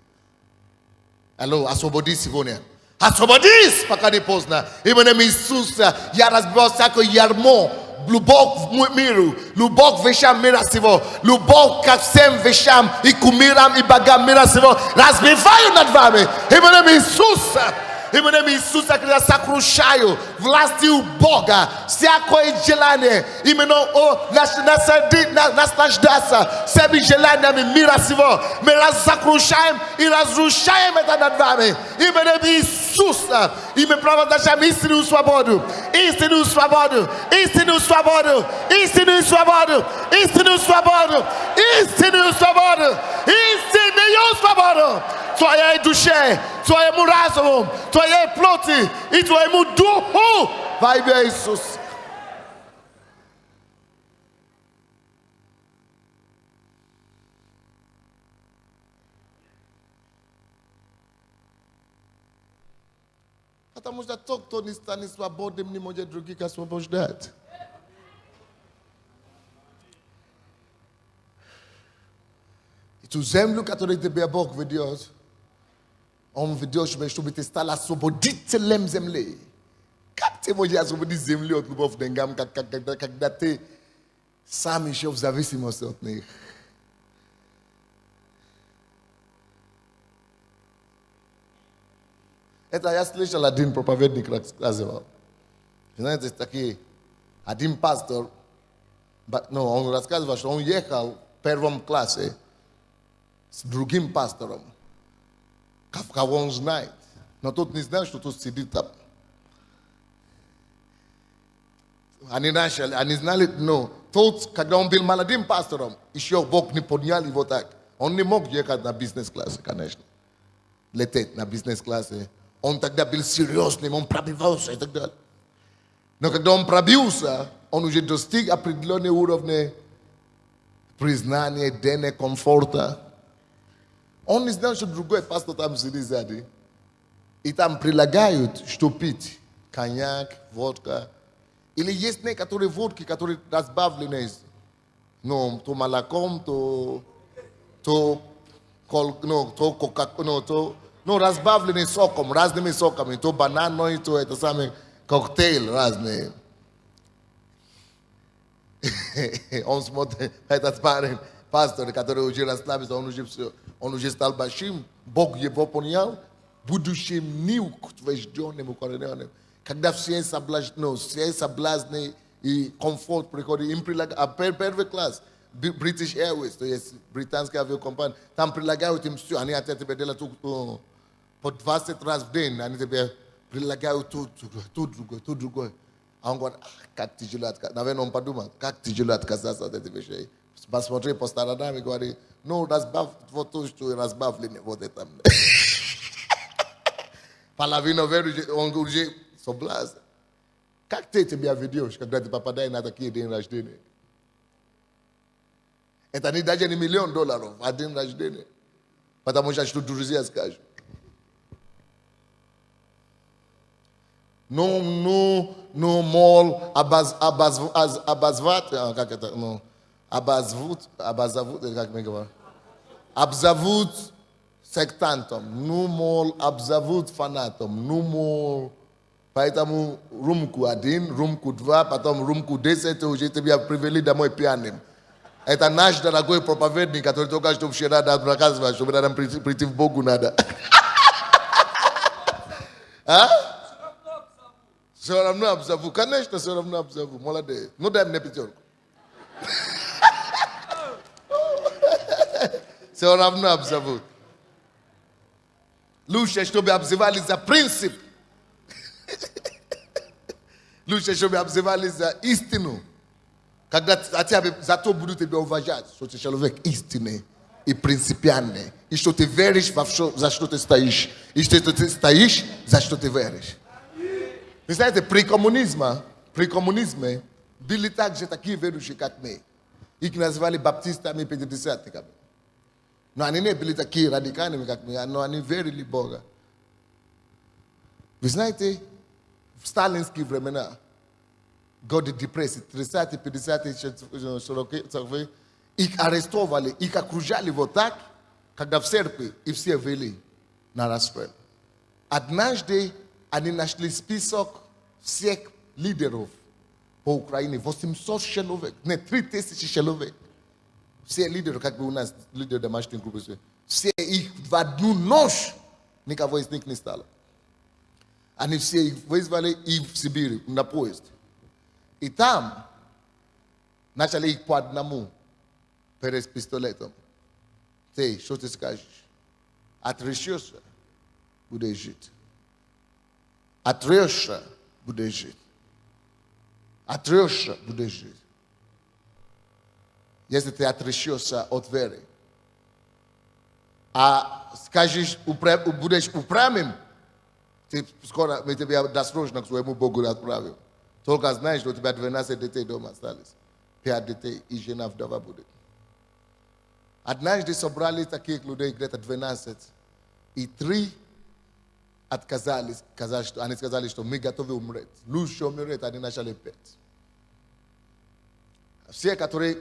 Алло, освободись сегодня. Освободись, пока не поздно. Именем Иисуса я разбил всякое ярмо. Любовь к миру, любовь к вещам мира сего, любовь ко всем вещам и кумирам и богам мира сего. Разбиваю над вами. Именем Иисуса. Именем Иисуса, когда я сокрушаю властью Бога, всякое желание, именно наслаждаться всеми желаниями мира сего, мы сокрушаем и разрушаем это над вами. Именем Иисуса, и мы провозглашаем истинную свободу, истинную свободу, истинную свободу, истинную свободу, истинную свободу, истинную свободу, истинную свободу. Твоей душе, твоему разуму, твоей плоти и твоему духу во имя Иисуса. Потому что тот, кто не станет свободным, не может других освобождать. И ту землю, которую тебе Бог ведет, Он ведет, чтобы ты стал освободителем земли. Как ты можешь освободить землю от любовь деньгам, когда ты сам еще в зависимости от них? Это я слышал один проповедник рассказывал. Знаете, такие, один пастор, он рассказывал, что он ехал в первом классе с другим пастором, кого он знает. Но тот не знает, что тот сидит там. Они знали, но тот, когда он был молодым пастором, еще Бог не поднял его так. Он не мог ехать на бизнес-классе, конечно. Лететь на бизнес-классе. Он тогда был серьезным, он пробивался и так далее. Но когда он пробился, он уже достиг определенного уровня признания, денег, комфорта. Он не знал, что другой пастор там сидит сзади. И там прилагают, что пить. Коньяк, водка. Или есть некоторые водки, которые разбавлены. Ну, то молоком, то разбавлены соком, разными соками. То бананой, то это самый коктейль разные. Он смотрит, этот парень, пастор, который уже расслабился, он уже стал большим, Бог его понял, будущим неутвержденным, укорененным. Когда все соблазны и комфорт приходят, им прилагают, первый класс, British Airways, то есть британская авиакомпания, там прилагают им все, они хотят тебе делать по 20 раз в день, они тебе прилагают то другое. А он говорит, как тяжело отказаться, наверное, он подумал, как тяжело отказаться от этих вещей. Посмотри по сторонам и говорит, ну, разбавь вот то, что разбавлено вот это. Половина веры, он уже соблазн. Как ты тебя ведешь, когда ты попадаешь на такие день рождения? Это не даже $1 миллион в день рождения. Потому что друзья скажут. Ну, мол, обозвать, как это, ну, обозвут, как мы говорим, обзовут сектантом, ну, мол, обзовут фанатом, ну, мол, поэтому рюмку 1, рюмку 2, потом рюмку 10, уже тебя привели домой пьяным. Это наш дорогой проповедник, который только что вчера рассказывал, что нам прийти в Богу надо. А? Все равно обзову. Конечно, все равно обзову. Молодец. Ну дай мне пятерку. Все равно обзовут. Лучше, чтобы обзывали за принцип. Лучше, чтобы обзывали за истину. Когда зато будут тебя уважать, что ты человек истинный и принципиальный. И что ты веришь, за что ты стоишь. И что ты стоишь, за что ты веришь. Вы знаете, при коммунизме были также такие верующие, как мы. Их называли баптистами и пятидесятниками. Но они не были такие радикальными, как мы, но они верили в Бога. Вы знаете, в сталинские времена, годы депрессии, 30-50, 40, их арестовали, их окружали вот так, когда в церкви, и все вели на расстрел. Однажды они нашли список всех лидеров по Украине, 800 человек, нет, 3000 человек. Все лидеры, как бы у нас, лидеры домашней группы, все их в одну ночь, никого из них не стало. Они все их вызвали и в Сибирь, на поезд. И там начали их по одному перед пистолетом. Ты, что ты скажешь? Отрешешься, будешь жить. Отрешься, будешь жить. Отрешься, будешь жить. Если ты отрешешься от веры, а скажешь, будешь упрямым, ты скоро мы тебя досрочно к своему Богу отправим. Только знаешь, что у тебя 12 детей дома остались. 5 детей и жена вдова будет. Однажды собрали таких людей, где-то 12, и 3 отказались, они сказали, что мы готовы умереть. Лучше умереть, они начали петь. Все, которые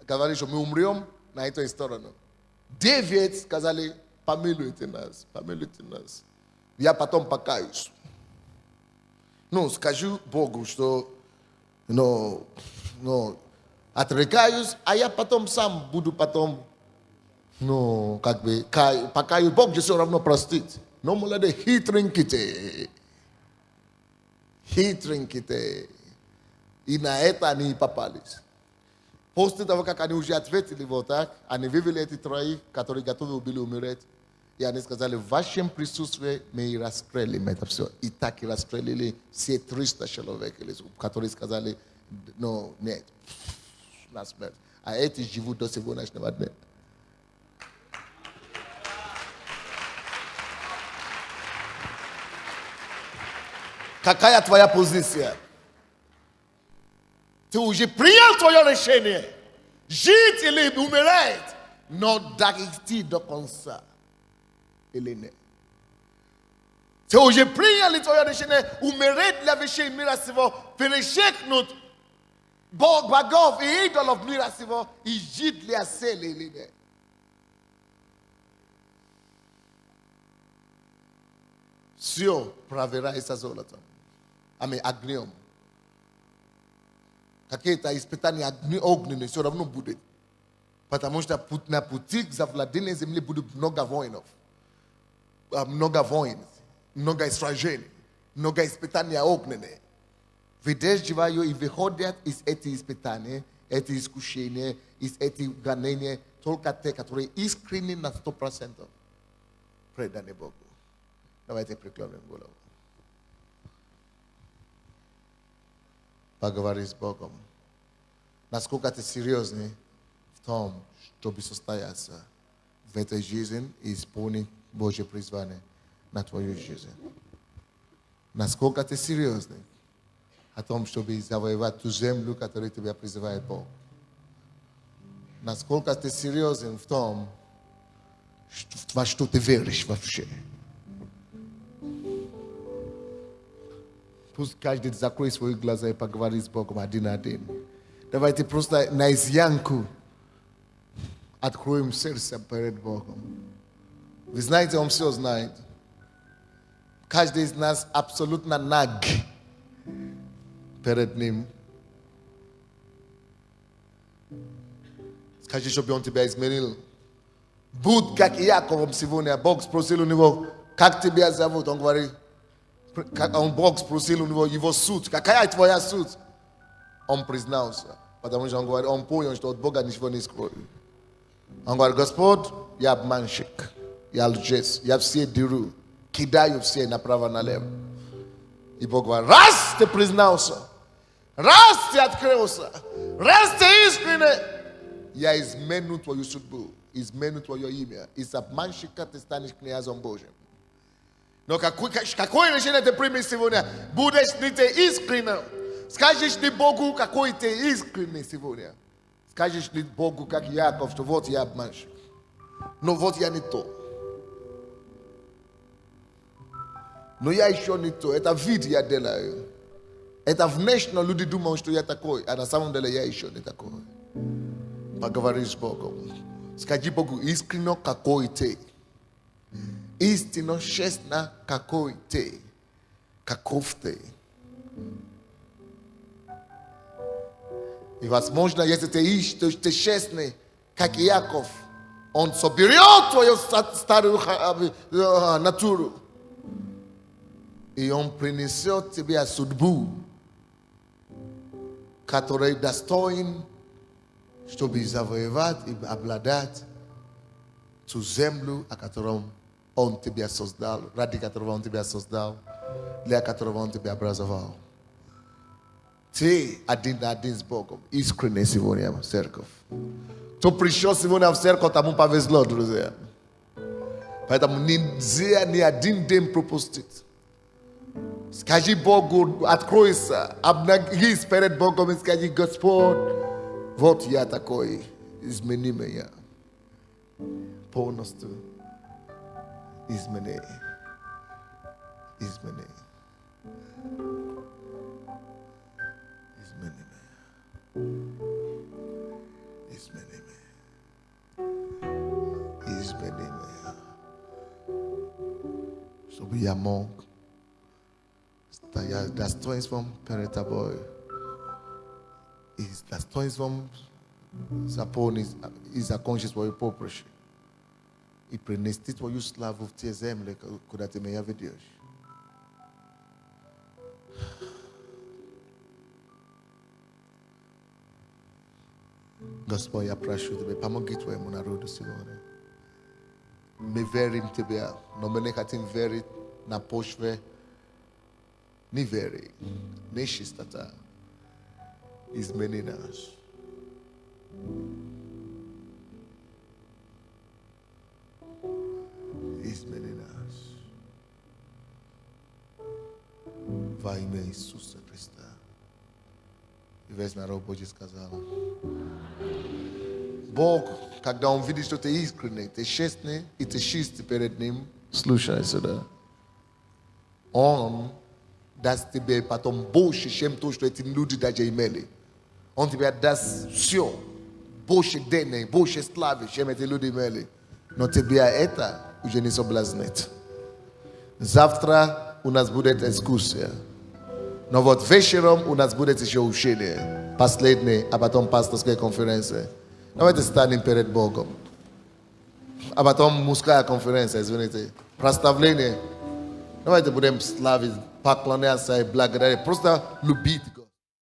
говорили, что мы умрем, на эту сторону. 9 сказали, помилуйте нас, помилуйте нас. Я потом покаюсь. Ну, скажу Богу, что отрекаюсь, а я потом сам буду потом, покаю. Бог же все равно простит. Но молодые хитренькие. И на это они и попались. После того, как они уже ответили вот так, они вывели эти 3, которые готовы были умереть. И они сказали, в вашем присутствии мы и расстрелим это все. И так и расстрелили все 300 человек, которые сказали, нет, на смерть. А эти живут до сегодняшнего дня. Какая твоя позиция? Ты уже принял твое решение. Жить или умереть, но дойти до конца. Или нет. Ты уже принял твое решение умереть для вещей мира сего, перечеркнуть богов и идолов мира сего и жить для цели или нет. Все проверяется золотом. Огнем. Какие-то испытания огненные все равно будет. Потому что на пути к завладению земли будет много воинов. Много войн, много сражений, много испытаний огненные. Выдерживаю и выходят из этих испытаний, эти искушения, из этих гонений, только те, которые искренне на 100% преданы Богу. Давайте преклоним голову. Поговори с Богом. Насколько ты серьезный в том, чтобы состояться в этой жизни и исполнить Божье призвание на твою жизнь. Насколько ты серьезный о том, чтобы завоевать ту землю, которую тебя призывает Бог. Насколько ты серьезен в том, во что ты веришь вообще. Пусть каждый закроет свои глаза и поговорит с Богом один на один. Давайте просто на изъянку откроем сердце перед Богом. Вы знаете, Он все знает. Каждый из нас абсолютно наг перед Ним. Скажи, чтобы Он тебя изменил. Будь как Яковом сегодня. Бог спросил у него, как тебя зовут? Он говорит, Бог спросил у него его суть. Какая твоя суть? Он признался. Потому что он говорит, он понял, что от Бога ничего не скроет. Он говорит, Господь, я обманщик. Я лжец. Я все деру. Кидаю все направо-налево. И Бог говорит, раз ты признался, раз ты открылся, раз ты искренне, я изменю твою судьбу, изменю твое имя. Из обманщика ты станешь князем Божьим. Но какое решение ты примешь сегодня? Будешь ли ты искренне? Скажешь ли Богу, какой ты искренний сегодня? Скажешь ли Богу, как Яков, что вот я обманщик, но вот я не то. Но я еще не то. Это вид я делаю. Это внешне люди думают, что я такой, а на самом деле я еще не такой. поговори с Богом. Скажи Богу, искренно какой ты. Истинно, честно, какой ты. Каков ты. И возможно, если ты ищешь, то ты честный, как Яков, он соберет твою старую натуру. И он принесет тебе судьбу, который достоин, чтобы завоевать и обладать ту землю, о котором он тебя создал, ради которого он тебя создал, для которого он тебя образовал. Ты один на один с Богом. Искренне сегодня в церковь. Кто пришел сегодня в церковь, тому повезло, друзья. Поэтому нельзя ни один день пропустить. Скажи Богу, откройся, обнагись перед Богом и скажи: Господь, вот я такой, измени меня. Полностью измени. Измени. Измени меня. Измени меня. Измени меня. Чтобы я мог стоять достоинством перед тобой. И с достоинством заполнить и закончить свою поприще. И принести твою славу в те земли, куда ты меня ведешь. Господь, я прошу тебя, помоги твоему народу сегодня. Мы верим в тебя, но мы не хотим верить на почве неверия, нечистота. Измени нас. Измени нас. Во имя Иисуса Христа. И весь народ Божий сказал: Бог, когда Он видит, что ты искренний, ты честный и ты чистый перед Ним, слушай сюда. Он даст тебе потом больше, чем то, что эти люди даже имели. Он тебе даст все. Больше денег, больше славы, чем эти люди имели. Но тебе это уже не соблазнит. Завтра у нас будет экскурсия. Но вот вечером у нас будет еще учение. Последний, а потом пасторская конференция. Давайте станем перед Богом. А потом мужская конференция, извините. Прославление. Давайте будем славить, поклоняться и благодарить. Просто любить.